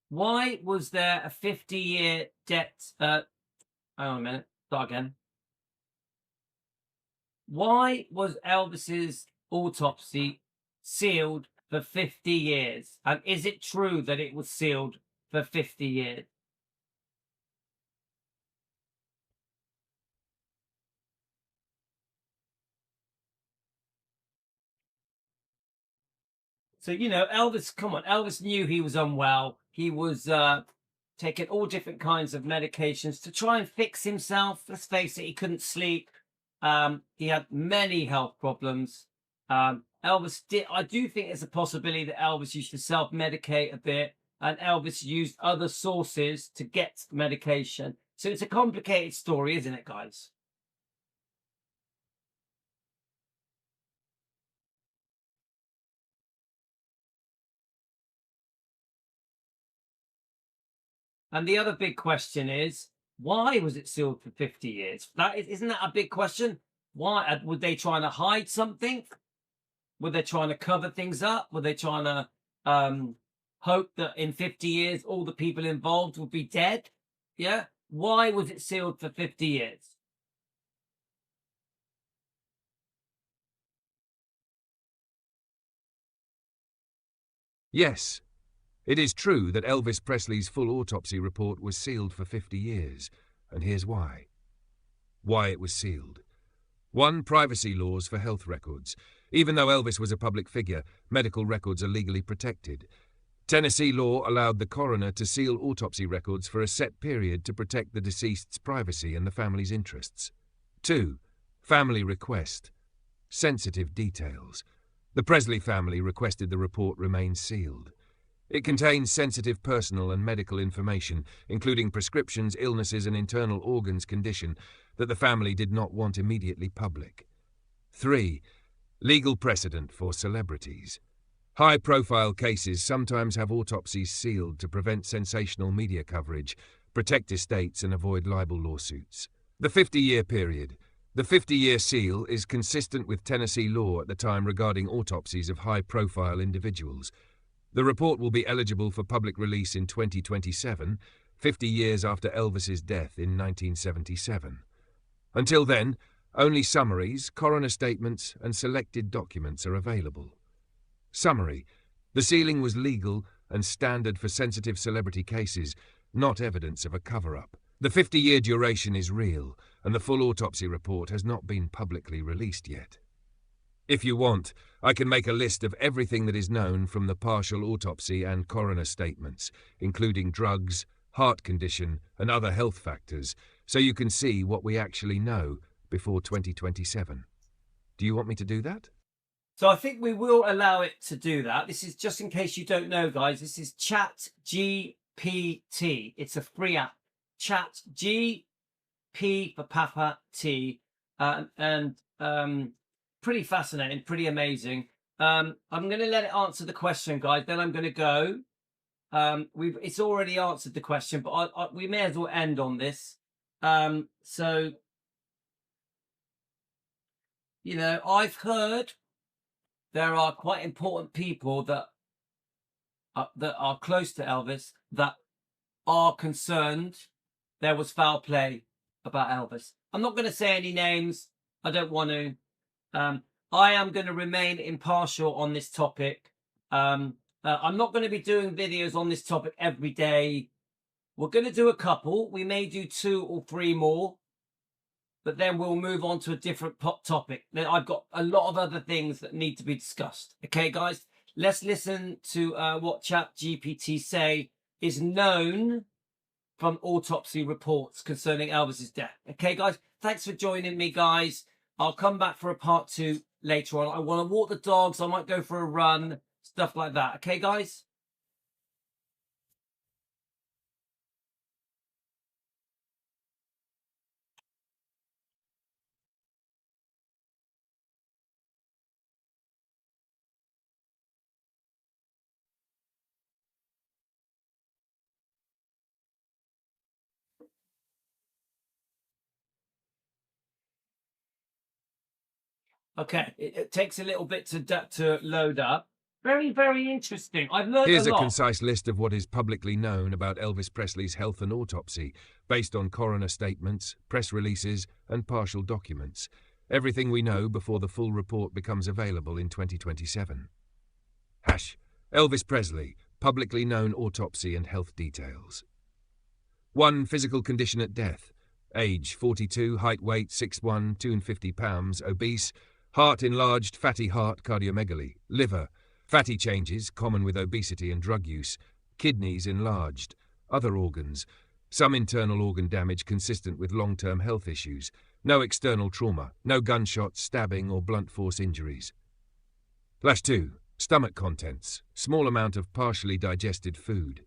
Why was there a 50-year debt? Hang on a minute. Start again. Why was Elvis's autopsy sealed for 50 years? And is it true that it was sealed for 50 years? So, Elvis, come on, Elvis knew he was unwell. He was taking all different kinds of medications to try and fix himself. Let's face it, he couldn't sleep. He had many health problems. I do think there's a possibility that Elvis used to self-medicate a bit, and Elvis used other sources to get medication. So it's a complicated story, isn't it, guys? And the other big question is, why was it sealed for 50 years? Isn't that a big question? Why? Were they trying to hide something? Were they trying to cover things up? Were they trying to hope that in 50 years all the people involved would be dead? Yeah. Why was it sealed for 50 years? Yes, it is true that Elvis Presley's full autopsy report was sealed for 50 years, and here's why. Why it was sealed. 1. Privacy laws for health records. Even though Elvis was a public figure, medical records are legally protected. Tennessee law allowed the coroner to seal autopsy records for a set period to protect the deceased's privacy and the family's interests. 2. Family request. Sensitive details. The Presley family requested the report remain sealed. It contains sensitive personal and medical information, including prescriptions, illnesses, and internal organs condition that the family did not want immediately public. 3. Legal precedent for celebrities. High-profile cases sometimes have autopsies sealed to prevent sensational media coverage, protect estates and avoid libel lawsuits. The 50-year period. The 50-year seal is consistent with Tennessee law at the time regarding autopsies of high-profile individuals. The report will be eligible for public release in 2027, 50 years after Elvis's death in 1977. Until then, only summaries, coroner statements, and selected documents are available. Summary. The sealing was legal and standard for sensitive celebrity cases, not evidence of a cover-up. The 50-year duration is real, and the full autopsy report has not been publicly released yet. If you want, I can make a list of everything that is known from the partial autopsy and coroner statements, including drugs, heart condition, and other health factors, so you can see what we actually know before 2027. Do you want me to do that? So I think we will allow it to do that. This is just in case you don't know, guys. This is Chat GPT. It's a free app. Chat G P for Papa T, and pretty fascinating, pretty amazing. I'm going to let it answer the question, guys. Then I'm going to go. It's already answered the question, but we may as well end on this. So, you know, I've heard there are quite important people that are close to Elvis that are concerned there was foul play about Elvis. I'm not going to say any names. I don't want to. I am going to remain impartial on this topic. I'm not going to be doing videos on this topic every day. We're going to do a couple. We may do 2 or 3 more, but then we'll move on to a different topic. Then I've got a lot of other things that need to be discussed. Okay, guys, let's listen to what ChatGPT say is known from autopsy reports concerning Elvis's death. Okay, guys, thanks for joining me, guys. I'll come back for a part 2 later on. I want to walk the dogs. I might go for a run, stuff like that. Okay, guys? Okay, it takes a little bit to load up. Very, very interesting. I've learned Here's a lot. a concise list of what is publicly known about Elvis Presley's health and autopsy, based on coroner statements, press releases, and partial documents. Everything we know before the full report becomes available in 2027. Hash. Elvis Presley, publicly known autopsy and health details. 1. Physical condition at death. Age 42, height, weight 6'1", 250 pounds, obese, heart enlarged, fatty heart, cardiomegaly, liver, fatty changes, common with obesity and drug use, kidneys enlarged, other organs, some internal organ damage consistent with long-term health issues, no external trauma, no gunshots, stabbing or blunt force injuries. /2. Stomach contents, small amount of partially digested food.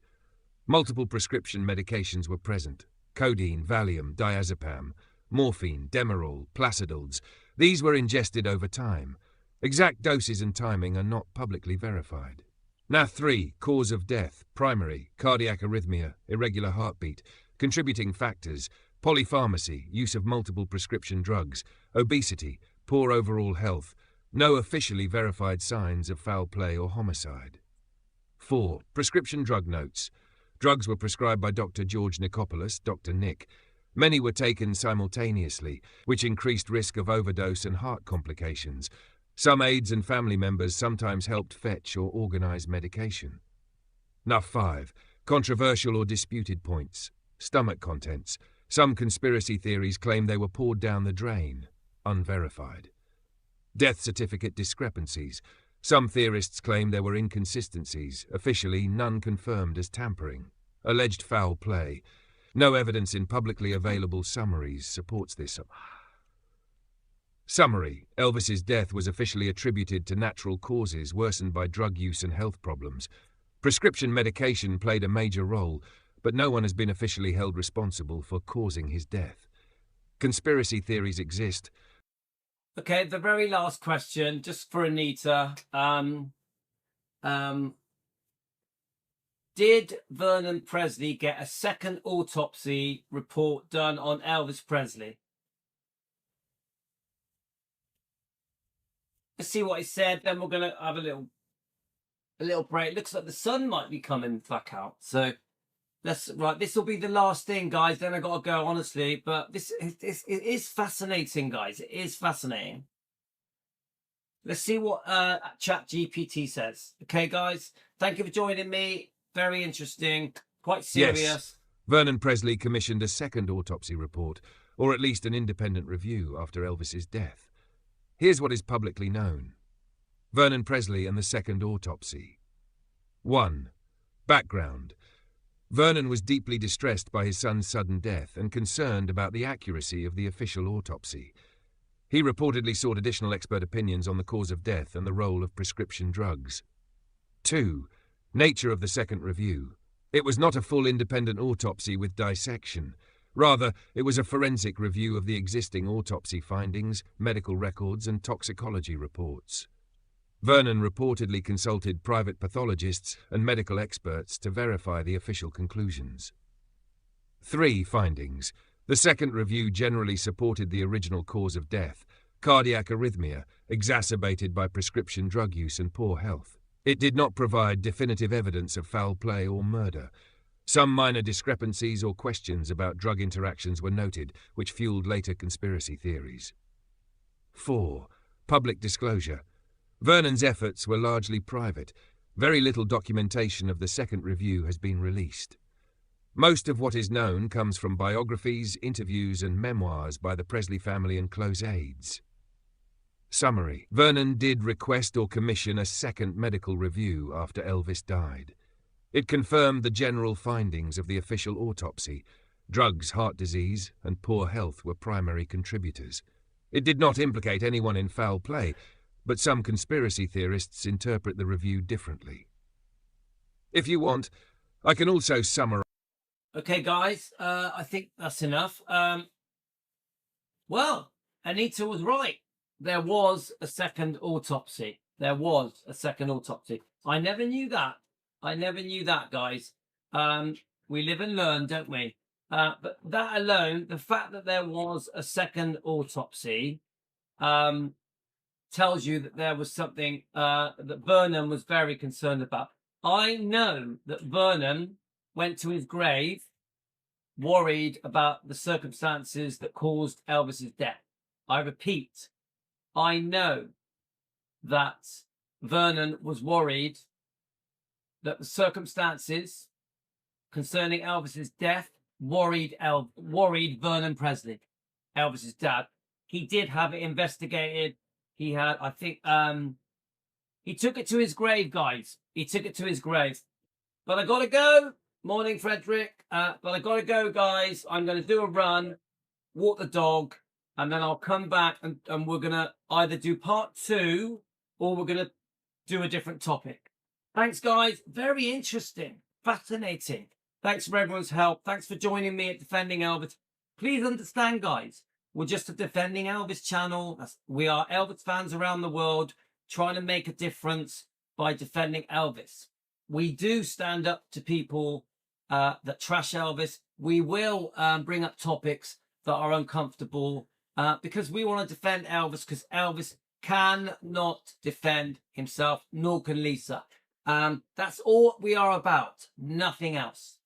Multiple prescription medications were present, codeine, Valium, diazepam, morphine, Demerol, Placidols. These were ingested over time. Exact doses and timing are not publicly verified. /3. Cause of death, primary, cardiac arrhythmia, irregular heartbeat, contributing factors, polypharmacy, use of multiple prescription drugs, obesity, poor overall health, no officially verified signs of foul play or homicide. 4. Prescription drug notes. Drugs were prescribed by Dr. George Nikopoulos, Dr. Nick. Many were taken simultaneously, which increased risk of overdose and heart complications. Some aides and family members sometimes helped fetch or organize medication. /5. Controversial or disputed points. Stomach contents. Some conspiracy theories claim they were poured down the drain. Unverified. Death certificate discrepancies. Some theorists claim there were inconsistencies. Officially, none confirmed as tampering. Alleged foul play. No evidence in publicly available summaries supports this. Summary. Elvis's death was officially attributed to natural causes worsened by drug use and health problems. Prescription medication played a major role, but no one has been officially held responsible for causing his death. Conspiracy theories exist. Okay, the very last question, just for Anita. Did Vernon Presley get a second autopsy report done on Elvis Presley? Let's see what he said. Then we're gonna have a little break. Looks like the sun might be coming back out. So this will be the last thing, guys. Then I gotta go, honestly. But it is fascinating, guys. It is fascinating. Let's see what ChatGPT says. Okay, guys. Thank you for joining me. Very interesting. Quite serious. Yes. Vernon Presley commissioned a second autopsy report, or at least an independent review, after Elvis's death. Here's what is publicly known. Vernon Presley and the second autopsy. 1. Background. Vernon was deeply distressed by his son's sudden death and concerned about the accuracy of the official autopsy. He reportedly sought additional expert opinions on the cause of death and the role of prescription drugs. 2. Nature of the second review. It was not a full independent autopsy with dissection. Rather, it was a forensic review of the existing autopsy findings, medical records, and toxicology reports. Vernon reportedly consulted private pathologists and medical experts to verify the official conclusions. 3 findings. The second review generally supported the original cause of death, cardiac arrhythmia, exacerbated by prescription drug use and poor health. It did not provide definitive evidence of foul play or murder. Some minor discrepancies or questions about drug interactions were noted, which fueled later conspiracy theories. 4. Public disclosure. Vernon's efforts were largely private. Very little documentation of the second review has been released. Most of what is known comes from biographies, interviews, and memoirs by the Presley family and close aides. Summary. Vernon did request or commission a second medical review after Elvis died. It confirmed the general findings of the official autopsy. Drugs, heart disease, and poor health were primary contributors. It did not implicate anyone in foul play, but some conspiracy theorists interpret the review differently. If you want, I can also summarize. Okay, guys, I think that's enough. Well, Anita was right. There was a second autopsy. There was a second autopsy. I never knew that. I never knew that, guys. We live and learn, don't we? But that alone, the fact that there was a second autopsy, tells you that there was something that Vernon was very concerned about. I know that Vernon went to his grave worried about the circumstances that caused Elvis's death. I repeat, I know that Vernon was worried that the circumstances concerning Elvis's death worried Vernon Presley, Elvis's dad. He did have it investigated. He had, I think, he took it to his grave, guys. He took it to his grave. But I gotta go. Morning, Frederick. But I gotta go, guys. I'm gonna do a run, walk the dog, and then I'll come back and we're gonna either do part 2 or we're gonna do a different topic. Thanks, guys. Very interesting. Fascinating. Thanks for everyone's help. Thanks for joining me at Defending Elvis. Please understand, guys, we're just a Defending Elvis channel. We are Elvis fans around the world trying to make a difference by defending Elvis. We do stand up to people that trash Elvis. We will bring up topics that are uncomfortable because we want to defend Elvis, because Elvis cannot defend himself, nor can Lisa. That's all we are about, nothing else.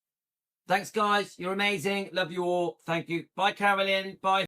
Thanks, guys. You're amazing. Love you all. Thank you. Bye, Carolyn. Bye.